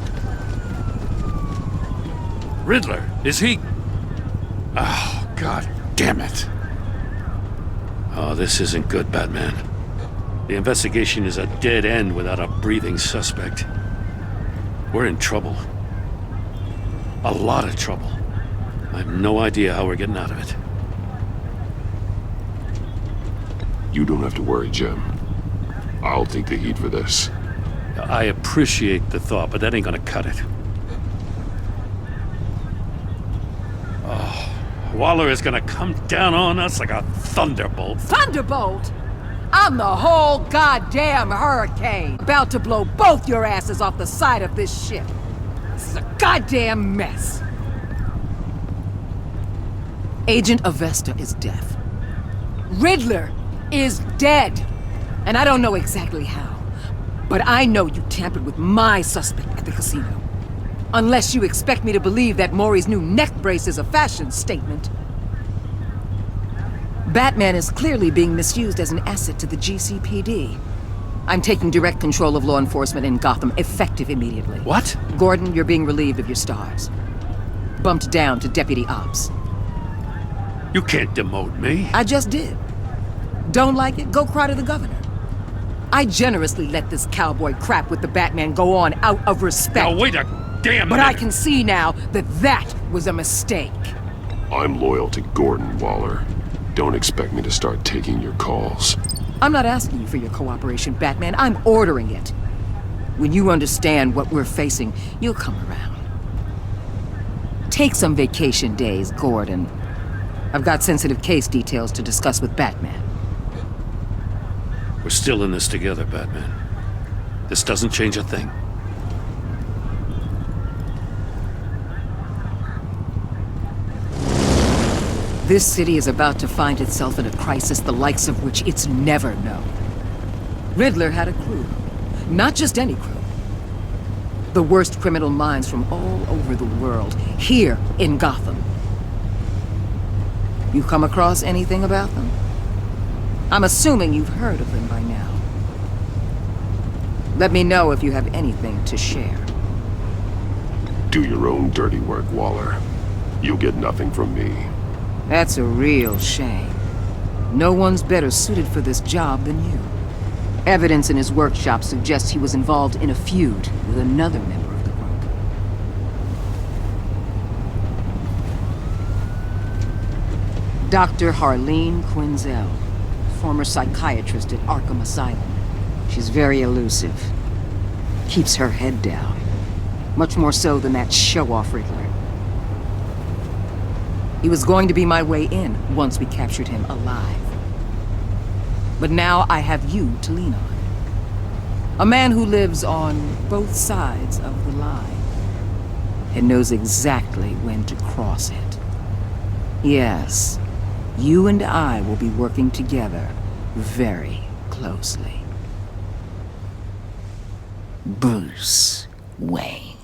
Riddler, is he... Oh, God damn it. Oh, this isn't good, Batman. The investigation is a dead end without a breathing suspect. We're in trouble. A lot of trouble. I have no idea how we're getting out of it. You don't have to worry, Jim. I'll take the heat for this. I appreciate the thought, but that ain't gonna cut it. Oh, Waller is gonna come down on us like a thunderbolt. Thunderbolt? I'm the whole goddamn hurricane, about to blow both your asses off the side of this ship. This is a goddamn mess. Agent Avesta is deaf. Riddler is dead. And I don't know exactly how. But I know you tampered with my suspect at the casino. Unless you expect me to believe that Maury's new neck brace is a fashion statement. Batman is clearly being misused as an asset to the GCPD. I'm taking direct control of law enforcement in Gotham, effective immediately. What? Gordon, you're being relieved of your stars. Bumped down to Deputy Ops. You can't demote me. I just did. Don't like it? Go cry to the governor. I generously let this cowboy crap with the Batman go on out of respect. Now wait a damn minute. But I can see now that that was a mistake. I'm loyal to Gordon, Waller. Don't expect me to start taking your calls. I'm not asking you for your cooperation, Batman. I'm ordering it. When you understand what we're facing, you'll come around. Take some vacation days, Gordon. I've got sensitive case details to discuss with Batman. We're still in this together, Batman. This doesn't change a thing. This city is about to find itself in a crisis the likes of which it's never known. Riddler had a crew. Not just any crew. The worst criminal minds from all over the world, here in Gotham. You come across anything about them? I'm assuming you've heard of them by now. Let me know if you have anything to share. Do your own dirty work, Waller. You'll get nothing from me. That's a real shame. No one's better suited for this job than you. Evidence in his workshop suggests he was involved in a feud with another member of the group. Dr. Harleen Quinzel, former psychiatrist at Arkham Asylum. She's very elusive. Keeps her head down. Much more so than that show-off Riddler. He was going to be my way in once we captured him alive. But now I have you to lean on. A man who lives on both sides of the line and knows exactly when to cross it. Yes, you and I will be working together very closely. Bruce Wayne.